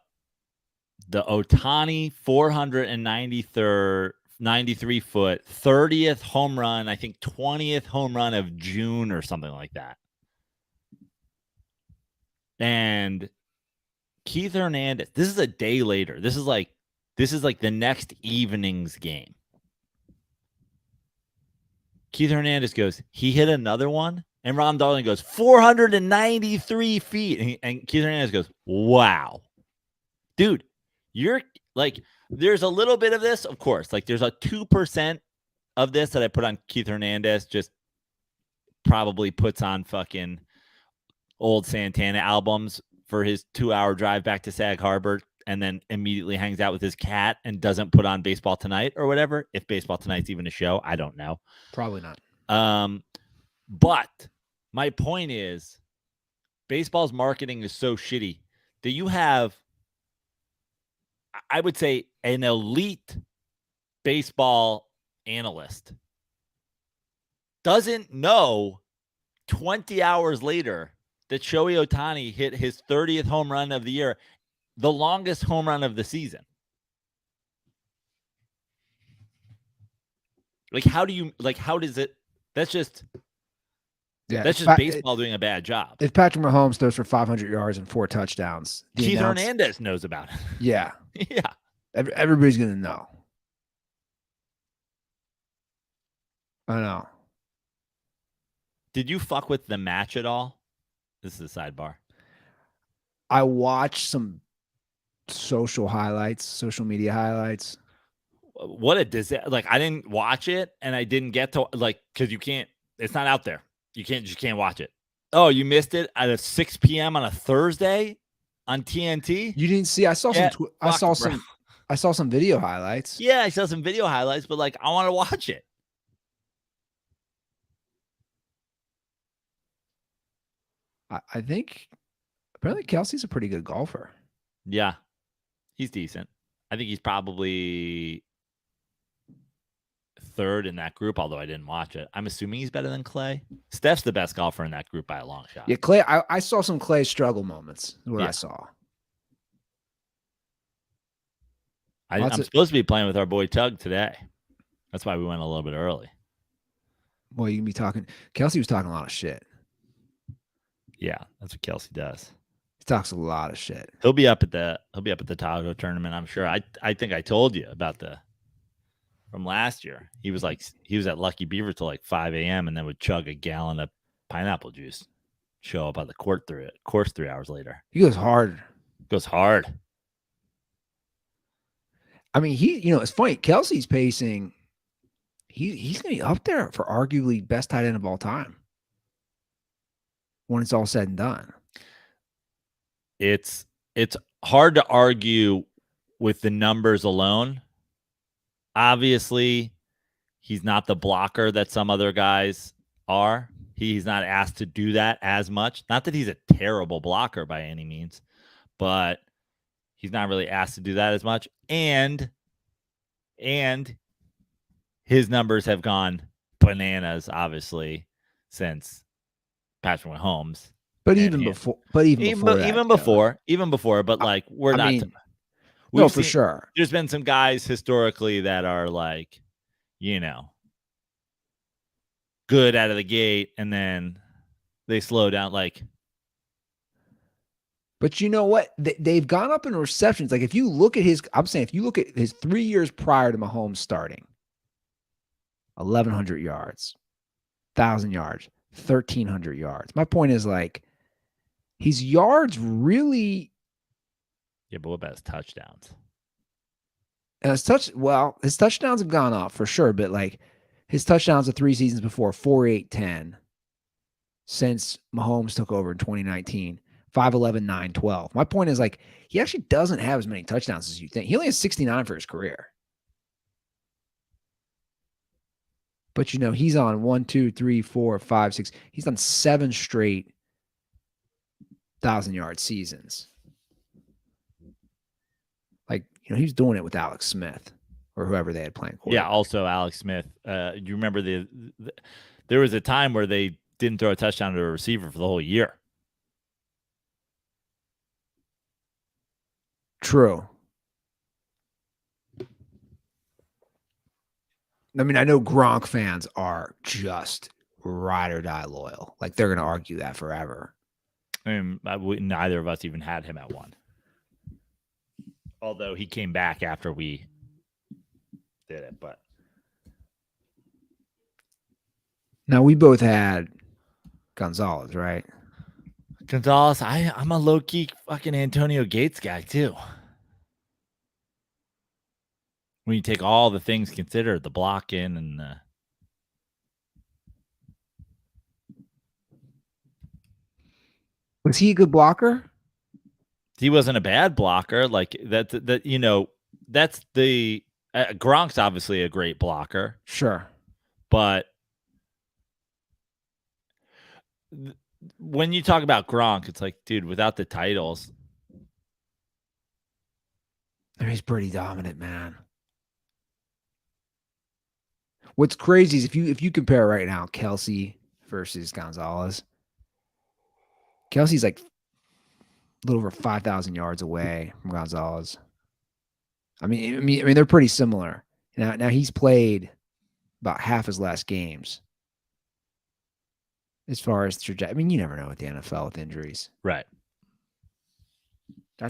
the Ohtani 493-foot 30th home run, I think 20th home run of June or something like that. And Keith Hernandez, this is a day later. This is like the next evening's game. Keith Hernandez goes, he hit another one. And Ron Darling goes, 493 feet. And Keith Hernandez goes, wow. Dude, you're like, there's a little bit of this, of course. Like, there's a 2% of this that I put on Keith Hernandez, just probably puts on fucking old Santana albums for his 2-hour drive back to Sag Harbor and then immediately hangs out with his cat and doesn't put on Baseball Tonight or whatever. If Baseball Tonight's even a show, I don't know. Probably not. But my point is, baseball's marketing is so shitty that you have, I would say, an elite baseball analyst doesn't know 20 hours later that Shohei Ohtani hit his 30th home run of the year, the longest home run of the season. Like, how does it? That's just baseball doing a bad job. If Patrick Mahomes throws for 500 yards and 4 touchdowns, Keith Hernandez knows about it. Yeah. Yeah. Everybody's going to know. I know. Did you fuck with the match at all? This is a sidebar. I watched some social media highlights. What a disaster. Like, I didn't watch it and I didn't get to, like, because you can't, it's not out there. You can't watch it. Oh, you missed it at 6 p.m. on a Thursday on TNT? You didn't see? I saw some video highlights. Yeah, I saw some video highlights, but like, I want to watch it. I think apparently Kelce's a pretty good golfer. Yeah, he's decent. I think he's probably third in that group, although I didn't watch it. I'm assuming he's better than Clay. Steph's the best golfer in that group by a long shot. Yeah, Clay. I saw some Clay struggle moments. Is what I saw. I'm supposed to be playing with our boy Tug today. That's why we went a little bit early. Well, you can be talking. Kelce was talking a lot of shit. Yeah, that's what Kelce does. He talks a lot of shit. He'll be up at the Tahoe tournament, I'm sure. I think I told you about from last year. He was at Lucky Beaver till like 5 a.m. and then would chug a gallon of pineapple juice. Show up on the course 3 hours later. He goes hard. Goes hard. I mean, it's funny. Kelce's pacing. He's going to be up there for arguably best tight end of all time when it's all said and done. It's hard to argue with the numbers alone. Obviously, he's not the blocker that some other guys are. He's not asked to do that as much. Not that he's a terrible blocker by any means, but he's not really asked to do that as much. And his numbers have gone bananas, obviously, since Patrick Mahomes. But even before, but like for sure. There's been some guys historically that are like, good out of the gate, and then they slow down. Like, but you know what? They've gone up in receptions. Like if you look at his 3 years prior to Mahomes starting, 1,100 yards, 1,000 yards, 1,300 yards. My point is like, his yards really. Yeah, but what about his touchdowns? And his touchdowns have gone up for sure, but like his touchdowns of 3 seasons before, 4, 8, 10. Since Mahomes took over in 2019, 5, 11, 9, 12. My point is like, he actually doesn't have as many touchdowns as you think. He only has 69 for his career. But he's on 1, 2, 3, 4, 5, 6. He's on 7 straight 1,000-yard seasons. Like, he was doing it with Alex Smith or whoever they had playing quarterback. Yeah, also Alex Smith. You remember there was a time where they didn't throw a touchdown to a receiver for the whole year. True. I mean, I know Gronk fans are just ride or die loyal. Like, they're going to argue that forever. I mean, neither of us even had him at 1. Although he came back after we did it. But now we both had Gonzalez, right? Gonzalez, I'm a low-key fucking Antonio Gates guy, too. When you take all the things considered, the blocking and the... Was he a good blocker? He wasn't a bad blocker. Like that's the Gronk's obviously a great blocker. Sure. But when you talk about Gronk, it's like, dude, without the titles. I mean, he's pretty dominant, man. What's crazy is if you compare right now Kelce versus Gonzalez, Kelce's like a little over 5,000 yards away from Gonzalez. I mean, they're pretty similar. Now he's played about half his last games. As far as trajectory, I mean, you never know with the NFL with injuries, right?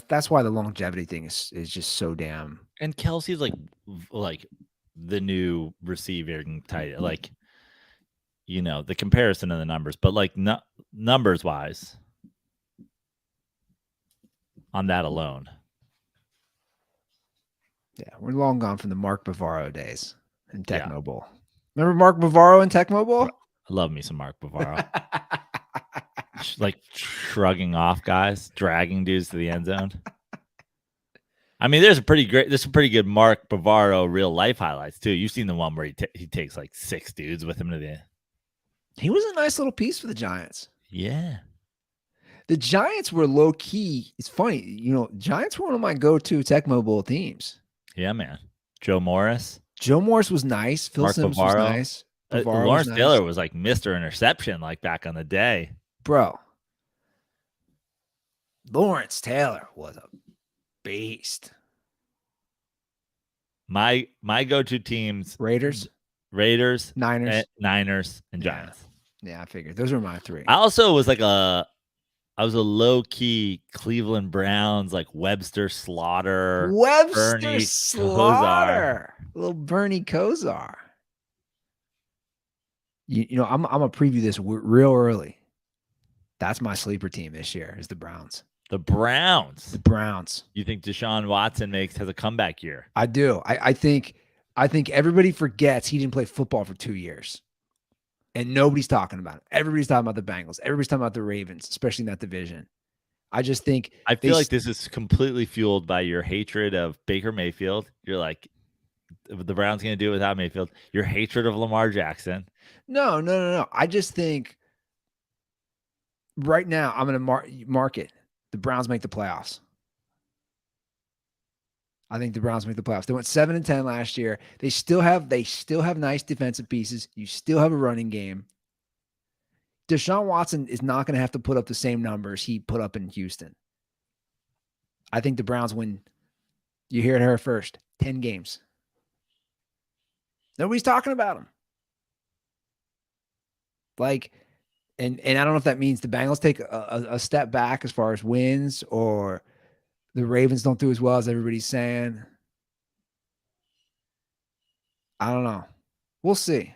That's why the longevity thing is just so damn. And Kelce's like the new receiving tight, like the comparison of the numbers, but like numbers wise, on that alone. Yeah, we're long gone from the Mark Bavaro days in Tecmo Bowl. Remember Mark Bavaro in Tecmo Bowl? I love me some Mark Bavaro. Like shrugging off guys, dragging dudes to the end zone. I mean, there's some pretty good Mark Bavaro real life highlights too. You've seen the one where he takes like 6 dudes with him to the end. He was a nice little piece for the Giants. Yeah. The Giants were low key. It's funny, Giants were one of my go-to Tecmo Bowl teams. Yeah, man. Joe Morris. Joe Morris was nice. Phil Simms was nice. Lawrence Taylor was like Mr. Interception, like back on the day. Bro. Lawrence Taylor was a beast. My go-to teams: Raiders, Niners, and Giants. Yeah, I figured those were my 3. I also was a low-key Cleveland Browns, like Webster Slaughter, Bernie Kosar. Little Bernie Kosar. I'm gonna preview this real early. That's my sleeper team this year is the Browns. The Browns. You think Deshaun Watson has a comeback year? I do. I think everybody forgets he didn't play football for 2 years. And nobody's talking about it. Everybody's talking about the Bengals. Everybody's talking about the Ravens, especially in that division. I just think I feel like this is completely fueled by your hatred of Baker Mayfield. You're like, the Browns going to do it without Mayfield. Your hatred of Lamar Jackson. No. I just think right now I'm going to mark it. The Browns make the playoffs. I think the Browns make the playoffs. They went 7-10 last year. They still have nice defensive pieces. You still have a running game. Deshaun Watson is not going to have to put up the same numbers he put up in Houston. I think the Browns win. You hear it here first. 10 games. Nobody's talking about them. And I don't know if that means the Bengals take a step back as far as wins, or the Ravens don't do as well as everybody's saying. I don't know. We'll see.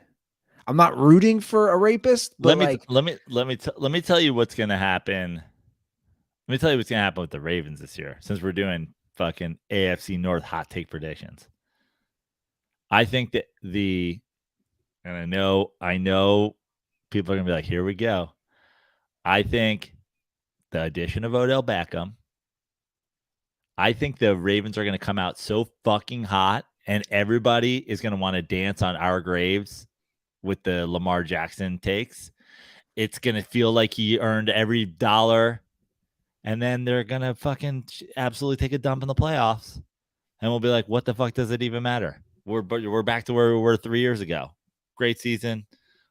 I'm not rooting for a rapist, but let me tell you what's gonna happen. Let me tell you what's gonna happen with the Ravens this year, since we're doing fucking AFC North hot take predictions. I think that and I know people are gonna be like, here we go. I think the addition of Odell Beckham. I think the Ravens are going to come out so fucking hot, and everybody is going to want to dance on our graves with the Lamar Jackson takes. It's going to feel like he earned every dollar, and then they're going to fucking absolutely take a dump in the playoffs, and we'll be like, what the fuck does it even matter? We're back to where we were 3 years ago. Great season.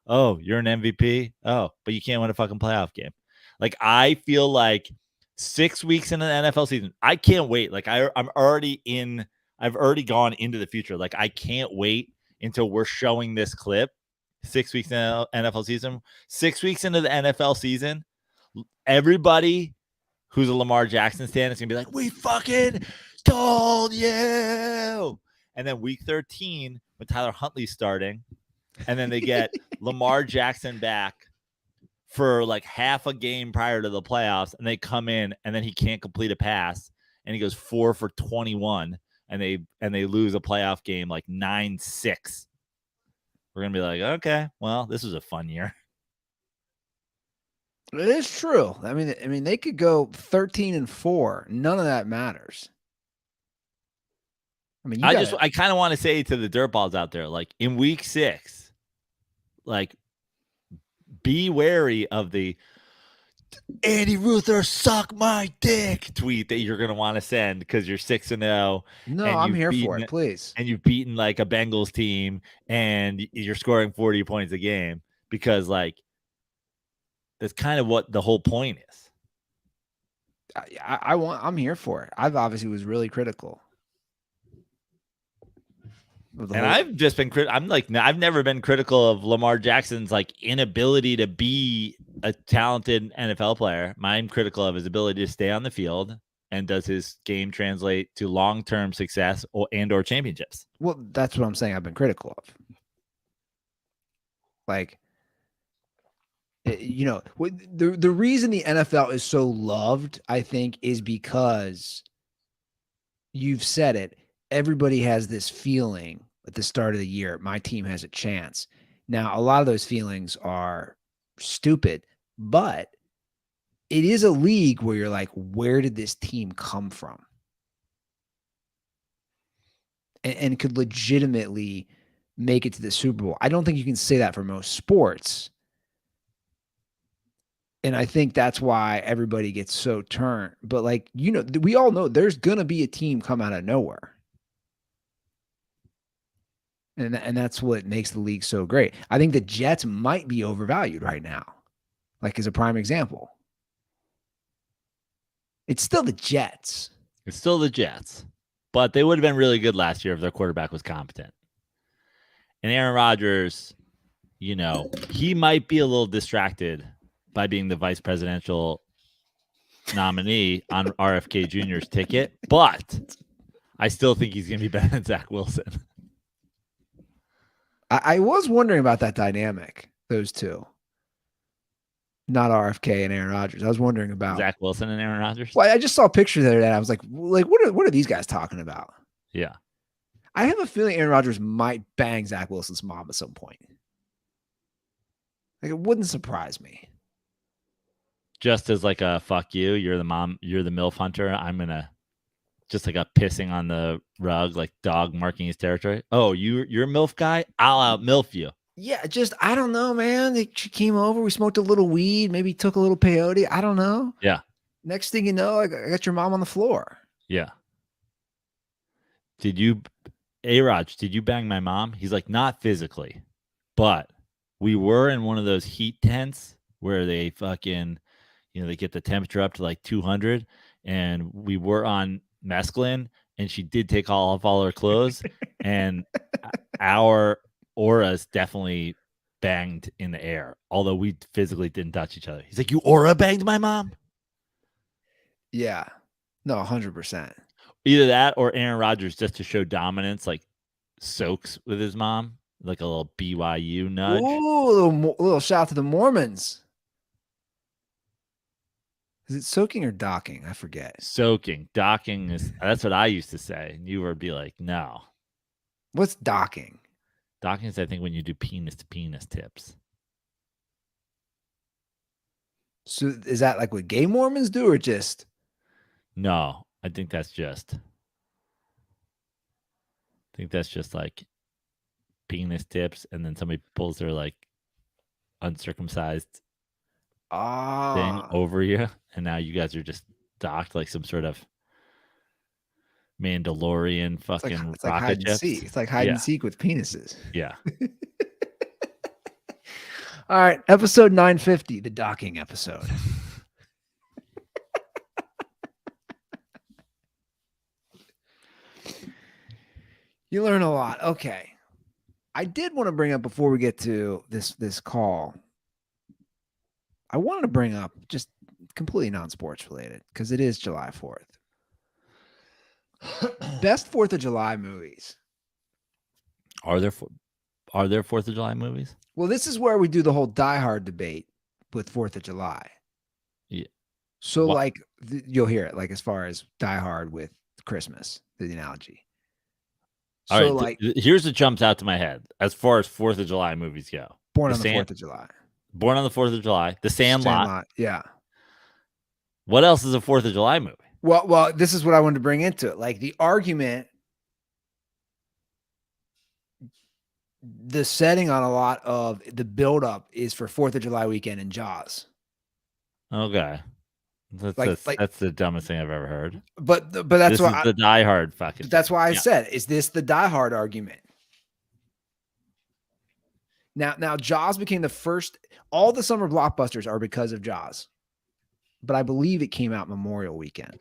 Oh, you're an MVP? Oh, but you can't win a fucking playoff game. Like, I feel like 6 weeks into the NFL season, I can't wait. Like, I've already gone into the future. Like, I can't wait until we're showing this clip 6 weeks in the NFL season. 6 weeks into the NFL season, everybody who's a Lamar Jackson fan is going to be like, we fucking told you. And then week 13, when Tyler Huntley's starting, and then they get Lamar Jackson back for like half a game prior to the playoffs, and they come in, and then he can't complete a pass, and he goes 4 for 21, and they lose a playoff game like 9-6. We're gonna be like, okay, well, this was a fun year. It is true. I mean, they could go 13-4. None of that matters. I mean, I kind of want to say to the dirtballs out there, like in week 6, like be wary of the Andy Ruther suck my dick tweet that you're gonna want to send because you're 6-0. No, I'm here for it. Please. And you've beaten like a Bengals team, and you're scoring 40 points a game because like that's kind of what the whole point is. I'm here for it. I've obviously was really critical. And I've just been I've never been critical of Lamar Jackson's like inability to be a talented NFL player. I'm critical of his ability to stay on the field, and does his game translate to long-term success or championships? Well, that's what I'm saying. I've been critical of. Like, you know, the reason the NFL is so loved, I think, is because you've said it. Everybody has this feeling at the start of the year, my team has a chance. Now, a lot of those feelings are stupid, but it is a league where you're like, where did this team come from? And could legitimately make it to the Super Bowl. I don't think you can say that for most sports. And I think that's why everybody gets so turned. But like, you know, we all know there's going to be a team come out of nowhere. And that's what makes the league so great. I think the Jets might be overvalued right now, like as a prime example. It's still the Jets. It's still the Jets, but they would have been really good last year if their quarterback was competent. And Aaron Rodgers, you know, he might be a little distracted by being the vice presidential nominee on RFK Jr.'s ticket, but I still think he's going to be better than Zach Wilson. I was wondering about that dynamic, those two. Not RFK and Aaron Rodgers. I was wondering about Zach Wilson and Aaron Rodgers. Well, I just saw a picture there and I was like, what are these guys talking about? Yeah. I have a feeling Aaron Rodgers might bang Zach Wilson's mom at some point. Like, it wouldn't surprise me. Just as like a fuck you, you're the mom, you're the MILF hunter. I'm going to just like a pissing on the rug, like dog marking his territory. Oh, you're a MILF guy? I'll out MILF you. Yeah, just, I don't know, man. She came over. We smoked a little weed, maybe took a little peyote. I don't know. Yeah. Next thing you know, I got your mom on the floor. Yeah. A-Raj, did you bang my mom? He's like, not physically, but we were in one of those heat tents where they fucking, you know, they get the temperature up to like 200, and we were on mescaline, and she did take off all her clothes, and our auras definitely banged in the air, although we physically didn't touch each other. He's like, you aura banged my mom? Yeah. No, 100%. Either that or Aaron Rodgers, just to show dominance, like soaks with his mom, like a little BYU nudge. Ooh, a little shout to the Mormons. Is it soaking or docking? I forget. Soaking. Docking that's what I used to say. And you would be like, no. What's docking? Docking is, I think, when you do penis to penis tips. So is that like what gay Mormons do, or just? No, I think that's just like penis tips, and then somebody pulls their like uncircumcised thing over you, and now you guys are just docked like some sort of Mandalorian fucking it's like rocket hide jets. and seek. It's like hide and seek with penises. Yeah. All right, episode 950, the docking episode. You learn a lot. Okay. I did want to bring up, before we get to this call, I wanted to bring up, just completely non-sports related, because it is July 4th. Best 4th of July movies. Are there 4th of July movies? Well, this is where we do the whole Die Hard debate with 4th of July. Yeah. So like you'll hear it, like as far as Die Hard with Christmas, the analogy. All right, here's what jumps out to my head as far as 4th of July movies go. Born on the 4th of July. Born on the 4th of July. The Sandlot. Yeah. What else is a 4th of July movie? Well, this is what I wanted to bring into it. Like the argument, the setting on a lot of the buildup is for 4th of July weekend and Jaws. Okay. That's the dumbest thing I've ever heard. But that's this why is the Die Hard fucking. That's why I said, is this the Die Hard argument? Now Jaws became the first. All the summer blockbusters are because of Jaws, but I believe it came out Memorial Weekend.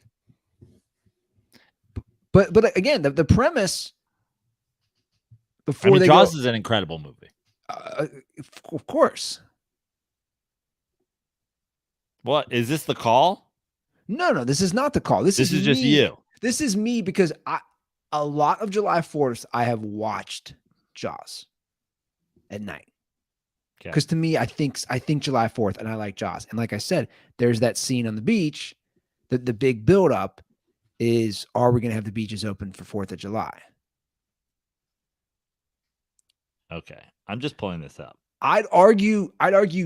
But again, the premise. Before Jaws is an incredible movie. Of course. What is this? The Call? No, this is not The Call. This is just me. you. This is me because a lot of July 4th I have watched Jaws at night. Because to me, I think July 4th and I like Jaws. And like I said, there's that scene on the beach. The big buildup is, are we going to have the beaches open for 4th of July? Okay, I'm just pulling this up. I'd argue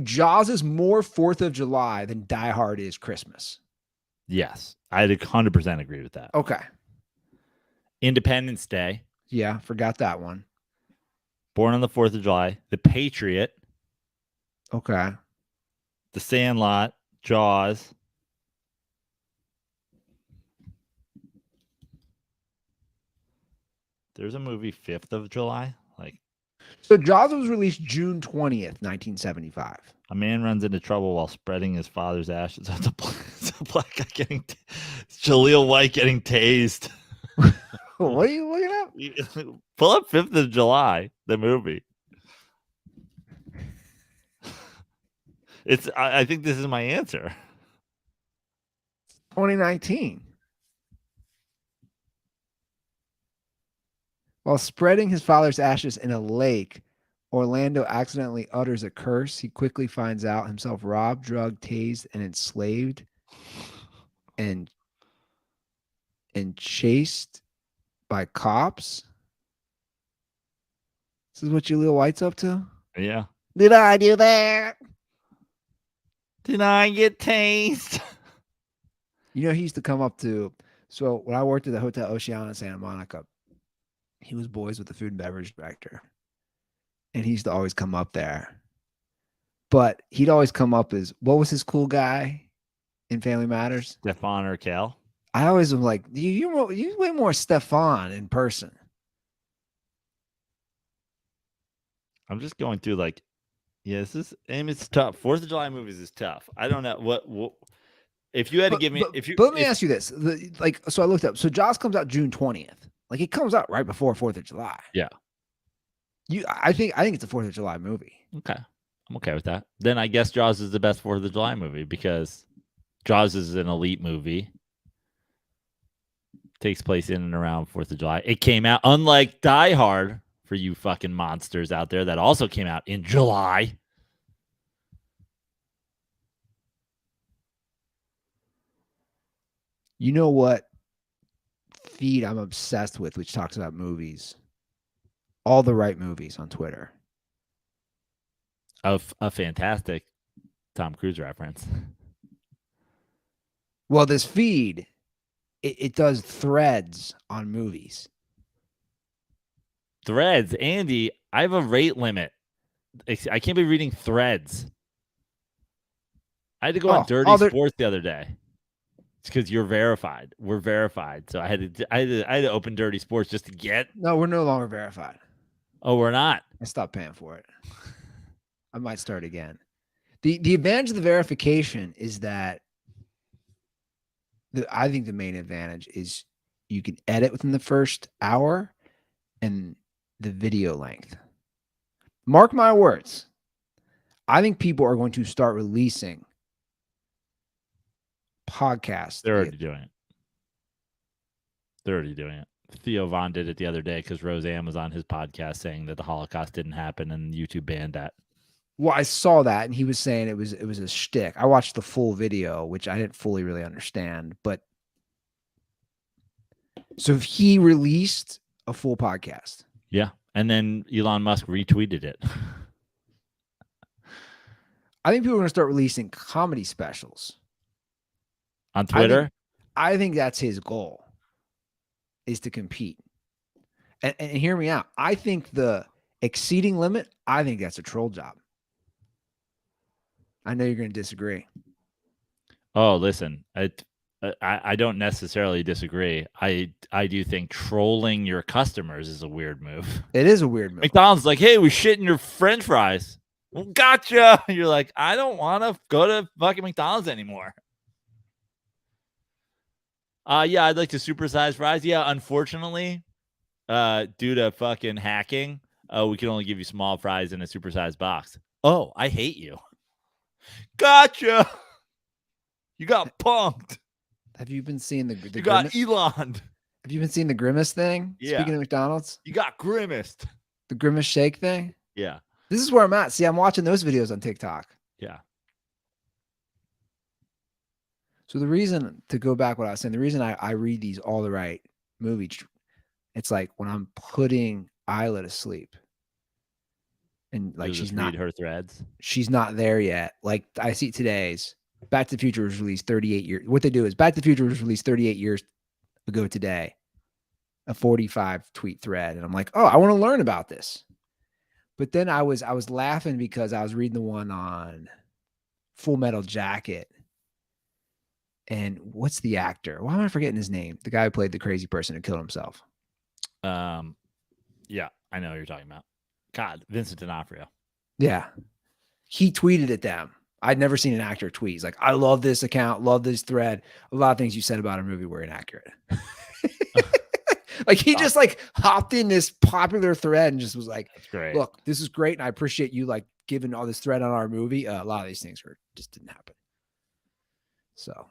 Jaws is more 4th of July than Die Hard is Christmas. Yes, I'd 100% agree with that. Okay. Independence Day. Yeah, forgot that one. Born on the 4th of July. The Patriot. Okay. The Sandlot. Jaws. There's a movie 5th of July. So Jaws was released June 20th, 1975. A man runs into trouble while spreading his father's ashes. It's a black guy getting Jaleel White getting tased. What are you looking at? Pull up 5th of July, the movie. I think this is my answer. 2019. While spreading his father's ashes in a lake, Orlando accidentally utters a curse. He quickly finds out himself robbed, drugged, tased, and enslaved, and chased by cops. This is what Jaleel White's up to? Yeah. Did I do that? Did I get tased? You know, he used to come up to, so when I worked at the Hotel Oceana in Santa Monica, he was boys with the food and beverage director. And he used to always come up there. But he'd always come up as, what was his cool guy in Family Matters? Stefan or Cal? I always am like, you way more Stefan in person. I'm just going through it's tough. 4th of July movies is tough. I don't know what if you had to give me But let me ask you this. So I looked up. So Jaws comes out June 20th. Like it comes out right before 4th of July. Yeah. I think it's a 4th of July movie. Okay. I'm okay with that. Then I guess Jaws is the best 4th of July movie because Jaws is an elite movie. Takes place in and around 4th of July. It came out, unlike Die Hard, for you fucking monsters out there, that also came out in July. You know what feed I'm obsessed with, which talks about movies? All the right movies on Twitter. Of a fantastic Tom Cruise reference. Well, this feed, it does threads on movies. Threads, Andy, I have a rate limit. I can't be reading threads. I had to go on Dirty Sports the other day. It's because you're verified. We're verified. So I had to open Dirty Sports just to get. No, we're no longer verified. Oh, we're not. I stopped paying for it. I might start again. The advantage of the verification is that I think the main advantage is you can edit within the first hour and the video length. Mark my words. I think people are going to start releasing podcasts. They're already doing it. Theo Von did it the other day because Roseanne was on his podcast saying that the Holocaust didn't happen and YouTube banned that. Well, I saw that, and he was saying it was a shtick. I watched the full video, which I didn't fully really understand. But so he released a full podcast. Yeah, and then Elon Musk retweeted it. I think people are going to start releasing comedy specials on Twitter. I think that's his goal, is to compete. And hear me out. I think the exceeding limit, I think that's a troll job. I know you're going to disagree. Oh, listen, I don't necessarily disagree. I do think trolling your customers is a weird move. It is a weird move. McDonald's is like, hey, we shit in your French fries. Well, gotcha. You're like, I don't want to go to fucking McDonald's anymore. Yeah, I'd like to supersize fries. Yeah, unfortunately, due to fucking hacking, we can only give you small fries in a supersized box. Oh, I hate you. Gotcha. You got punked. Have you been seeing the you got Elon? Have you been seeing the Grimace thing? Yeah. Speaking of McDonald's, you got grimaced. The Grimace shake thing. Yeah. This is where I'm at. See, I'm watching those videos on TikTok. Yeah. So the reason, to go back what I was saying, the reason I read these all the right movies, it's like when I'm putting Isla to sleep, and like she's not, read her threads. She's not there yet. Like I see today's Back to the Future was released 38 years. What they do is Back to the Future was released 38 years ago today, a 45 tweet thread, and I'm like, oh, I want to learn about this. But then I was laughing because I was reading the one on Full Metal Jacket. And what's the actor? Why am I forgetting his name? The guy who played the crazy person who killed himself. Yeah, I know what you're talking about. God, Vincent D'Onofrio. Yeah. He tweeted at them. I'd never seen an actor tweet. He's like, I love this account, love this thread. A lot of things you said about our movie were inaccurate. Like he just like hopped in this popular thread and just was like, that's great. Look, this is great. And I appreciate you like giving all this thread on our movie. A lot of these things just didn't happen. So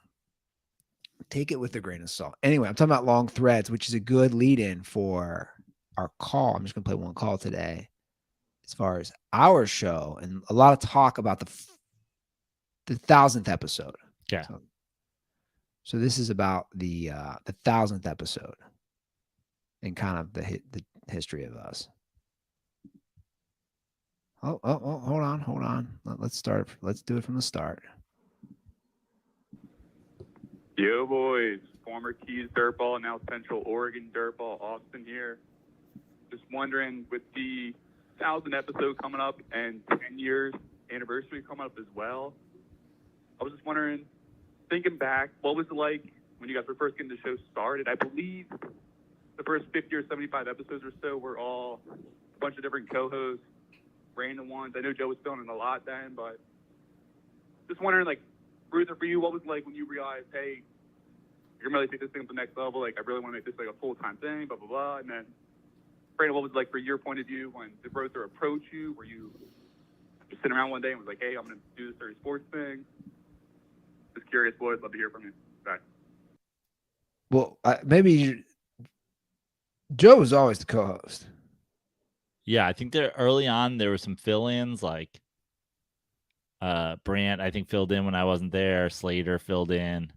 take it with a grain of salt. Anyway, I'm talking about long threads, which is a good lead in for our call. I'm just going to play one call today as far as our show, and a lot of talk about the 1,000th episode. Yeah. So this is about the 1,000th episode and kind of the history of us. Oh, hold on. Let's start. Let's do it from the start. Yo, boys. Former Keys Dirtball, now Central Oregon Dirtball, Austin here. Just wondering, with the 1,000th episode coming up and 10 years anniversary coming up as well, I was just wondering, thinking back, what was it like when you guys were first getting the show started? I believe the first 50 or 75 episodes or so were all a bunch of different co-hosts, random ones. I know Joe was filming a lot then, but just wondering, like, Ruther, for you, what was it like when you realized, hey, you're going to really take this thing to the next level? Like, I really want to make this like a full-time thing, blah, blah, blah. And then, Brandon, what was it like for your point of view when did Ruther approach you? Were you just sitting around one day and was like, hey, I'm going to do this 30 sports thing? Just curious, boys. Love to hear from you. Bye. Well, maybe Joe was always the co-host. Yeah, I think there early on there were some fill-ins, like Brant, I think, filled in when I wasn't there. Slater filled in,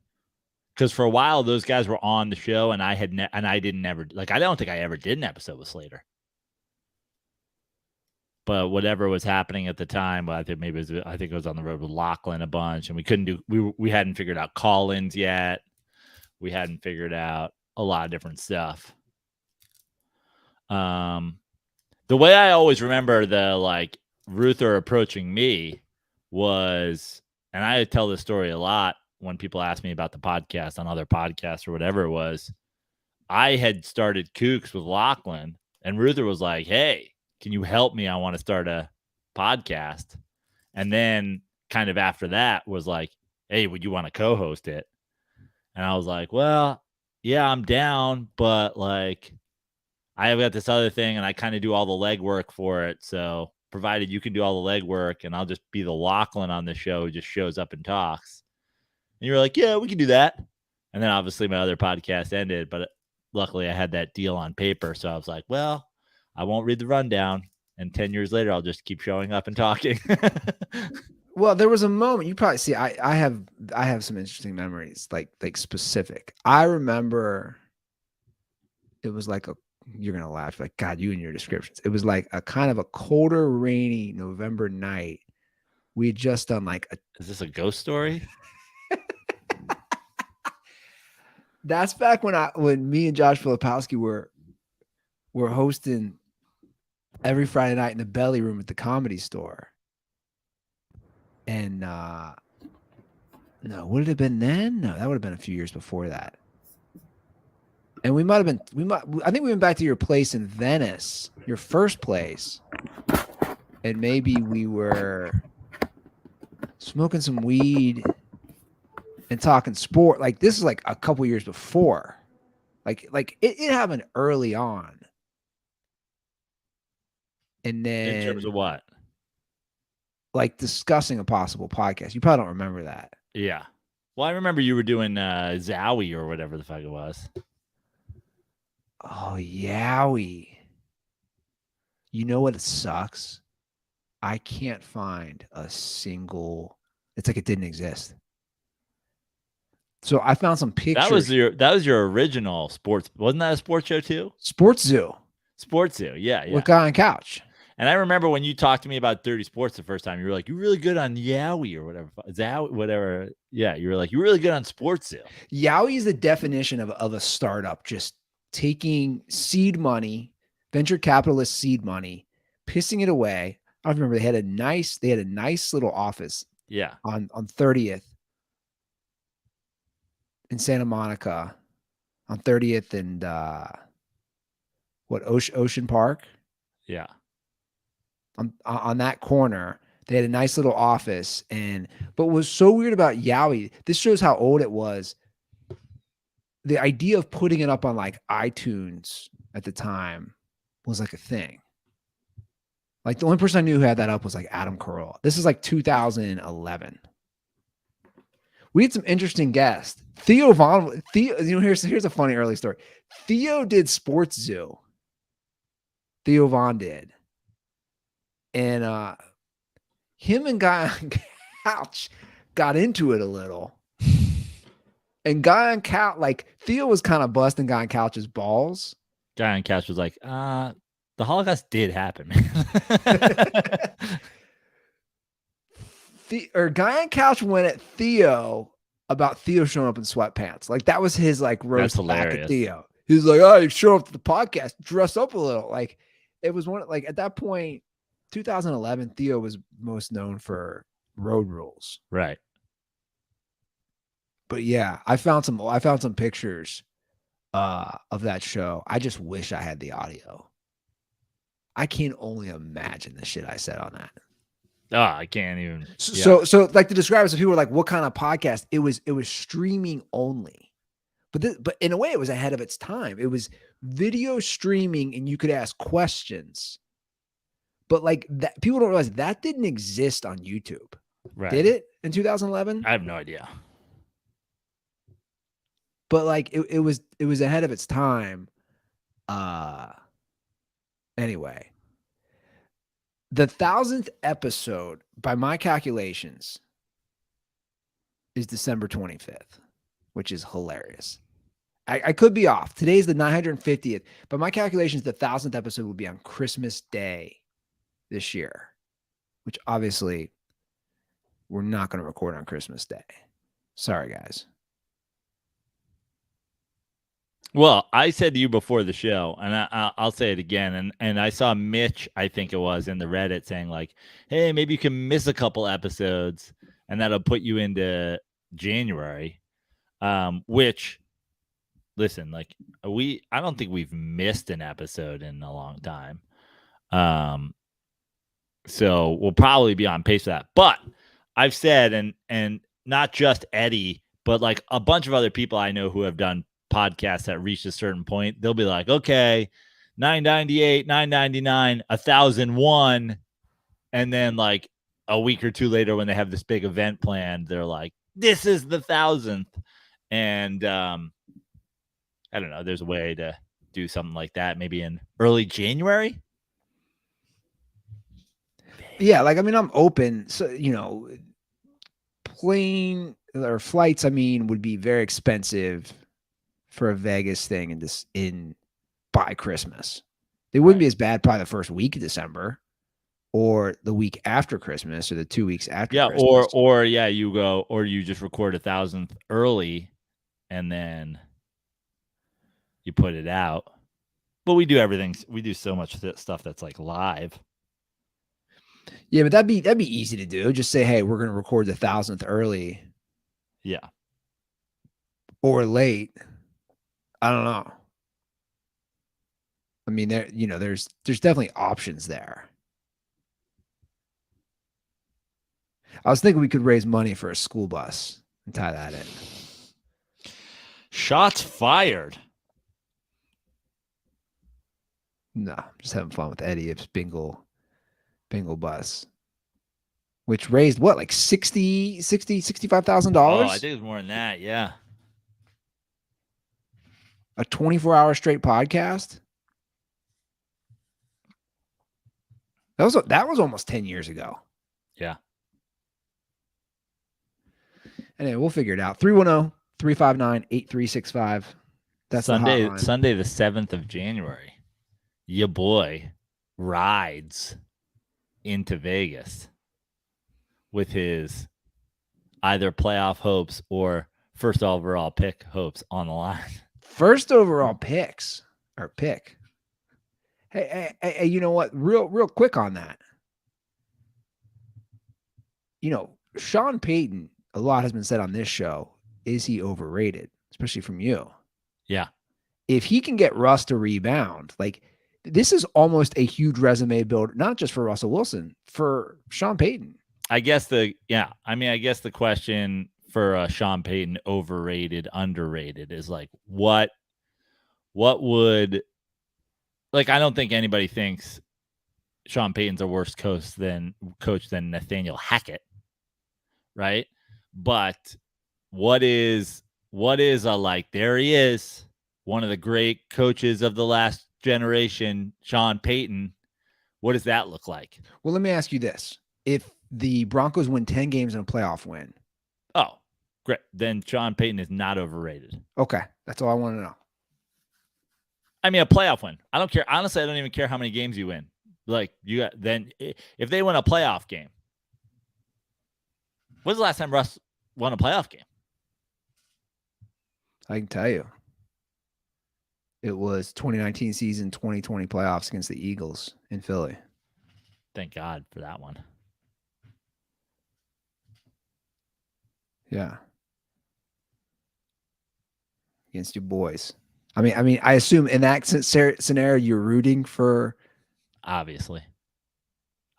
because for a while those guys were on the show, and I don't think I ever did an episode with Slater. But whatever was happening at the time, I think it was on the road with Lachlan a bunch, and we couldn't do. We hadn't figured out call-ins yet. We hadn't figured out a lot of different stuff. The way I always remember the like Ruther approaching me was, and I tell this story a lot when people ask me about the podcast on other podcasts or whatever it was. I had started Kooks with Lachlan, and Ruther was like, hey, can you help me? I want to start a podcast. And then kind of after that was like, hey, would you want to co-host it? And I was like, well, yeah, I'm down, but like I have got this other thing and I kind of do all the legwork for it. So provided you can do all the legwork and I'll just be the Lachlan on the show who just shows up and talks. And you're like, yeah, we can do that. And then obviously my other podcast ended, but luckily I had that deal on paper. So I was like, well, I won't read the rundown. And 10 years later, I'll just keep showing up and talking. Well, there was a moment you probably see. I have some interesting memories, like specific. I remember it was like you're gonna laugh, like God, you and your descriptions. It was like a kind of a colder, rainy November night we had just done like Is this a ghost story? That's back when me and Josh Filipowski were hosting every Friday night in the belly room at the Comedy Store. And no, would it have been then? No, that would have been a few years before that. And I think we went back to your place in Venice, your first place. And maybe we were smoking some weed and talking sport. Like this is like a couple years before. Like it happened early on. And then in terms of what? Like discussing a possible podcast. You probably don't remember that. Yeah. Well, I remember you were doing Zowie or whatever the fuck it was. Oh, Yowie. You know what sucks? I can't find a single. It's like it didn't exist. So I found some pictures. That was your original sports. Wasn't that a sports show too? Sports Zoo. Sports Zoo. Yeah. With Guy on Couch. And I remember when you talked to me about Dirty Sports the first time, you were like, "You're really good on Yowie or whatever." Zowie, whatever. Yeah, you were like, "You're really good on Sports Zoo." Yowie is the definition of a startup, just taking seed money, venture capitalist seed money, pissing it away. I remember they had a nice little office. Yeah. On 30th in Santa Monica, on 30th and Ocean Park. Yeah. On that corner, they had a nice little office. But what was so weird about Yowie, this shows how old it was. The idea of putting it up on like iTunes at the time was like a thing. Like the only person I knew who had that up was like Adam Carolla. This is like 2011. We had some interesting guests. Theo, here's a funny early story. Theo did Sports Zoo. Theo Von did. And him and Guy on Couch got into it a little. And Guy on Couch, like Theo was kind of busting Guy on Couch's balls. Guy on Couch was like, the Holocaust did happen, man. Guy on Couch went at Theo about Theo showing up in sweatpants. Like that was his like roast back at Theo. He's like, "Oh, you show up to the podcast, dress up a little." Like it was one like at that point, 2011, Theo was most known for Road Rules. Right. But yeah, I found some pictures of that show. I just wish I had the audio. I can only imagine the shit I said on that. Oh, I can't even. So like to describe it, so people were like, "What kind of podcast?" It was streaming only, but in a way, it was ahead of its time. It was video streaming, and you could ask questions. But like that, people don't realize that didn't exist on YouTube. Right? Did it in 2011? I have no idea. But like it was ahead of its time. Anyway, the 1000th episode, by my calculations, is December 25th, which is hilarious. I could be off. Today's the 950th, but my calculations, the 1000th episode would be on Christmas Day this year, which obviously we're not going to record on Christmas Day. Sorry, guys. Well, I said to you before the show, and I'll say it again, and I saw Mitch, I think it was, in the Reddit saying like, "Hey, maybe you can miss a couple episodes, and that'll put you into January." Which, listen, like I don't think we've missed an episode in a long time. So we'll probably be on pace for that. But I've said, and not just Eddie, but like a bunch of other people I know who have done podcasts that reached a certain point, they'll be like, okay, 998, 999, 1001. And then like a week or two later, when they have this big event planned, they're like, this is the 1000th. And I don't know, there's a way to do something like that, maybe in early January. Yeah, like I mean, I'm open. So, plane or flights, I mean, would be very expensive for a Vegas thing by Christmas. They wouldn't be as bad probably the first week of December or the week after Christmas or the 2 weeks after yeah, Christmas. or you just record 1,000th early and then you put it out. But we do everything. We do so much stuff that's like live. Yeah, but that'd be easy to do. Just say, hey, we're going to record the 1,000th early. Yeah. Or late. I don't know. I mean, there's definitely options there. I was thinking we could raise money for a school bus and tie that in. Shots fired. No, just having fun with Eddie Ip's bingo bus, which raised what, like $65,000? Oh, I think it was more than that. Yeah. A 24-hour straight podcast. That was almost 10 years ago. Yeah. Anyway, we'll figure it out. 310-359-8365. That's Sunday the hotline. Sunday the 7th of January. Your boy rides into Vegas with his either playoff hopes or first overall pick hopes on the line. First overall pick. Hey, you know what? Real quick on that. Sean Payton, a lot has been said on this show. Is he overrated? Especially from you. Yeah. If he can get Russ to rebound, like this is almost a huge resume build, not just for Russell Wilson, for Sean Payton. I guess the question for Sean Payton, overrated, underrated, is like what would, like, I don't think anybody thinks Sean Payton's a worse coach than Nathaniel Hackett, right? But what is a, like, there he is, one of the great coaches of the last generation, Sean Payton. What does that look like? Well, let me ask you this. If the Broncos win 10 games in a playoff win. Oh, great. Then Sean Payton is not overrated. Okay. That's all I want to know. I mean, a playoff win. I don't care. Honestly, I don't even care how many games you win. Like, if they win a playoff game. When's the last time Russ won a playoff game? I can tell you. It was 2019 season, 2020 playoffs against the Eagles in Philly. Thank God for that one. Yeah. Against your boys. I mean, I assume in that scenario, you're rooting for obviously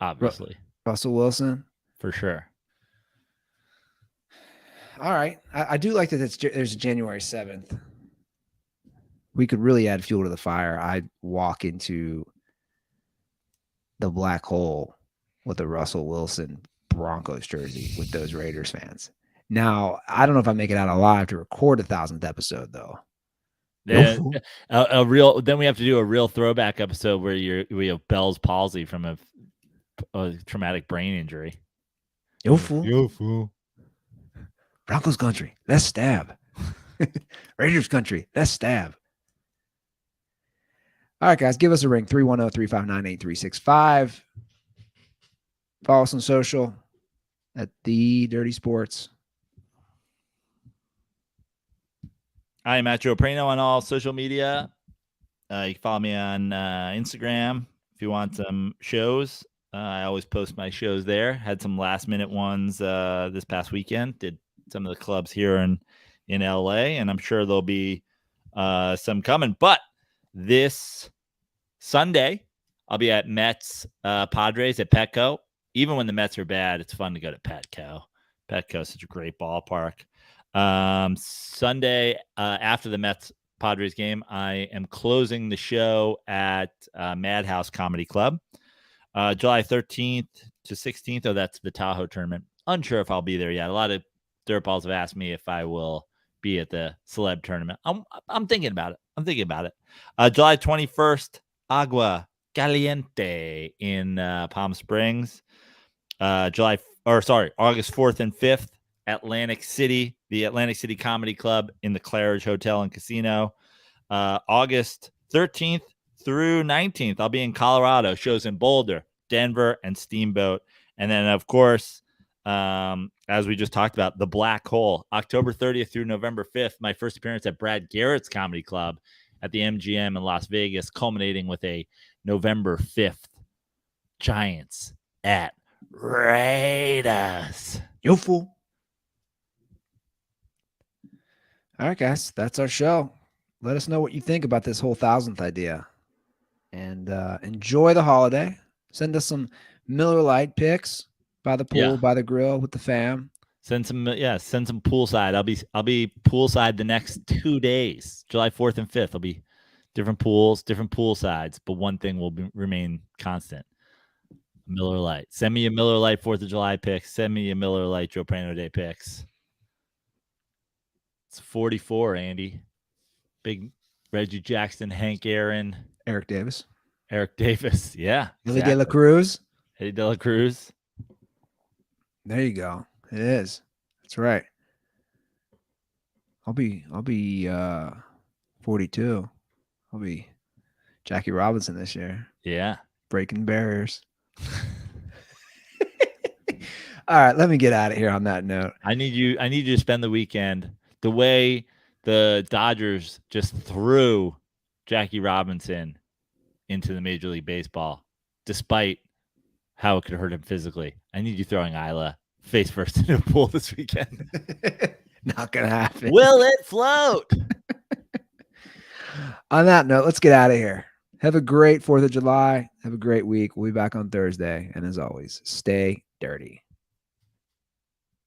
Russell Wilson for sure. All right, I do like that. There's a January 7th. We could really add fuel to the fire. I'd walk into the black hole with a Russell Wilson Broncos jersey with those Raiders fans. Now, I don't know if I make it out alive to record 1,000th episode though. Then we have to do a real throwback episode where we have Bell's palsy from a traumatic brain injury. Yo fool. Broncos country, let's stab. Raiders country, let's stab. All right, guys, give us a ring, 310-359-8365. Follow us on social at The Dirty Sports. I am Matt Joe Prano on all social media. You can follow me on Instagram if you want some shows. I always post my shows there. Had some last-minute ones this past weekend. Did some of the clubs here in LA, and I'm sure there'll be some coming. But this Sunday, I'll be at Mets Padres at Petco. Even when the Mets are bad, it's fun to go to Petco. Petco is such a great ballpark. Sunday, after the Mets Padres game, I am closing the show at Madhouse Comedy Club. July 13th to 16th. Oh, that's the Tahoe tournament. Unsure if I'll be there yet. A lot of dirtballs have asked me if I will be at the celeb tournament. I'm thinking about it. July 21st, Agua Caliente in Palm Springs. August 4th and 5th, Atlantic City, the Atlantic City Comedy Club in the Claridge Hotel and Casino. August 13th through 19th, I'll be in Colorado. Shows in Boulder, Denver, and Steamboat. And then, of course, as we just talked about, the Black Hole, October 30th through November 5th, my first appearance at Brad Garrett's Comedy Club at the MGM in Las Vegas, culminating with a November 5th Giants at Raiders. You fool. All right, guys, that's our show. Let us know what you think about this whole 1000th idea. And enjoy the holiday. Send us some Miller Lite pics by the pool, by the grill with the fam. Send some poolside. I'll be poolside the next 2 days, July 4th and 5th. I'll be different pools, different pool sides, but one thing will remain constant. Miller Lite. Send me a Miller Lite 4th of July pics. Send me a Miller Lite Joe Prano Day pics. It's 44, Andy. Big Reggie Jackson, Hank Aaron. Eric Davis. Yeah. Eddie De La Cruz. There you go. It is. That's right. I'll be 42. I'll be Jackie Robinson this year. Yeah. Breaking barriers. All right, let me get out of here on that note. I need you to spend the weekend the way the Dodgers just threw Jackie Robinson into the Major League Baseball, despite how it could hurt him physically. I need you throwing Isla face first into a pool this weekend. Not gonna happen. Will it float? On that note, let's get out of here. Have a great 4th of July. Have a great week. We'll be back on Thursday. And as always, stay dirty.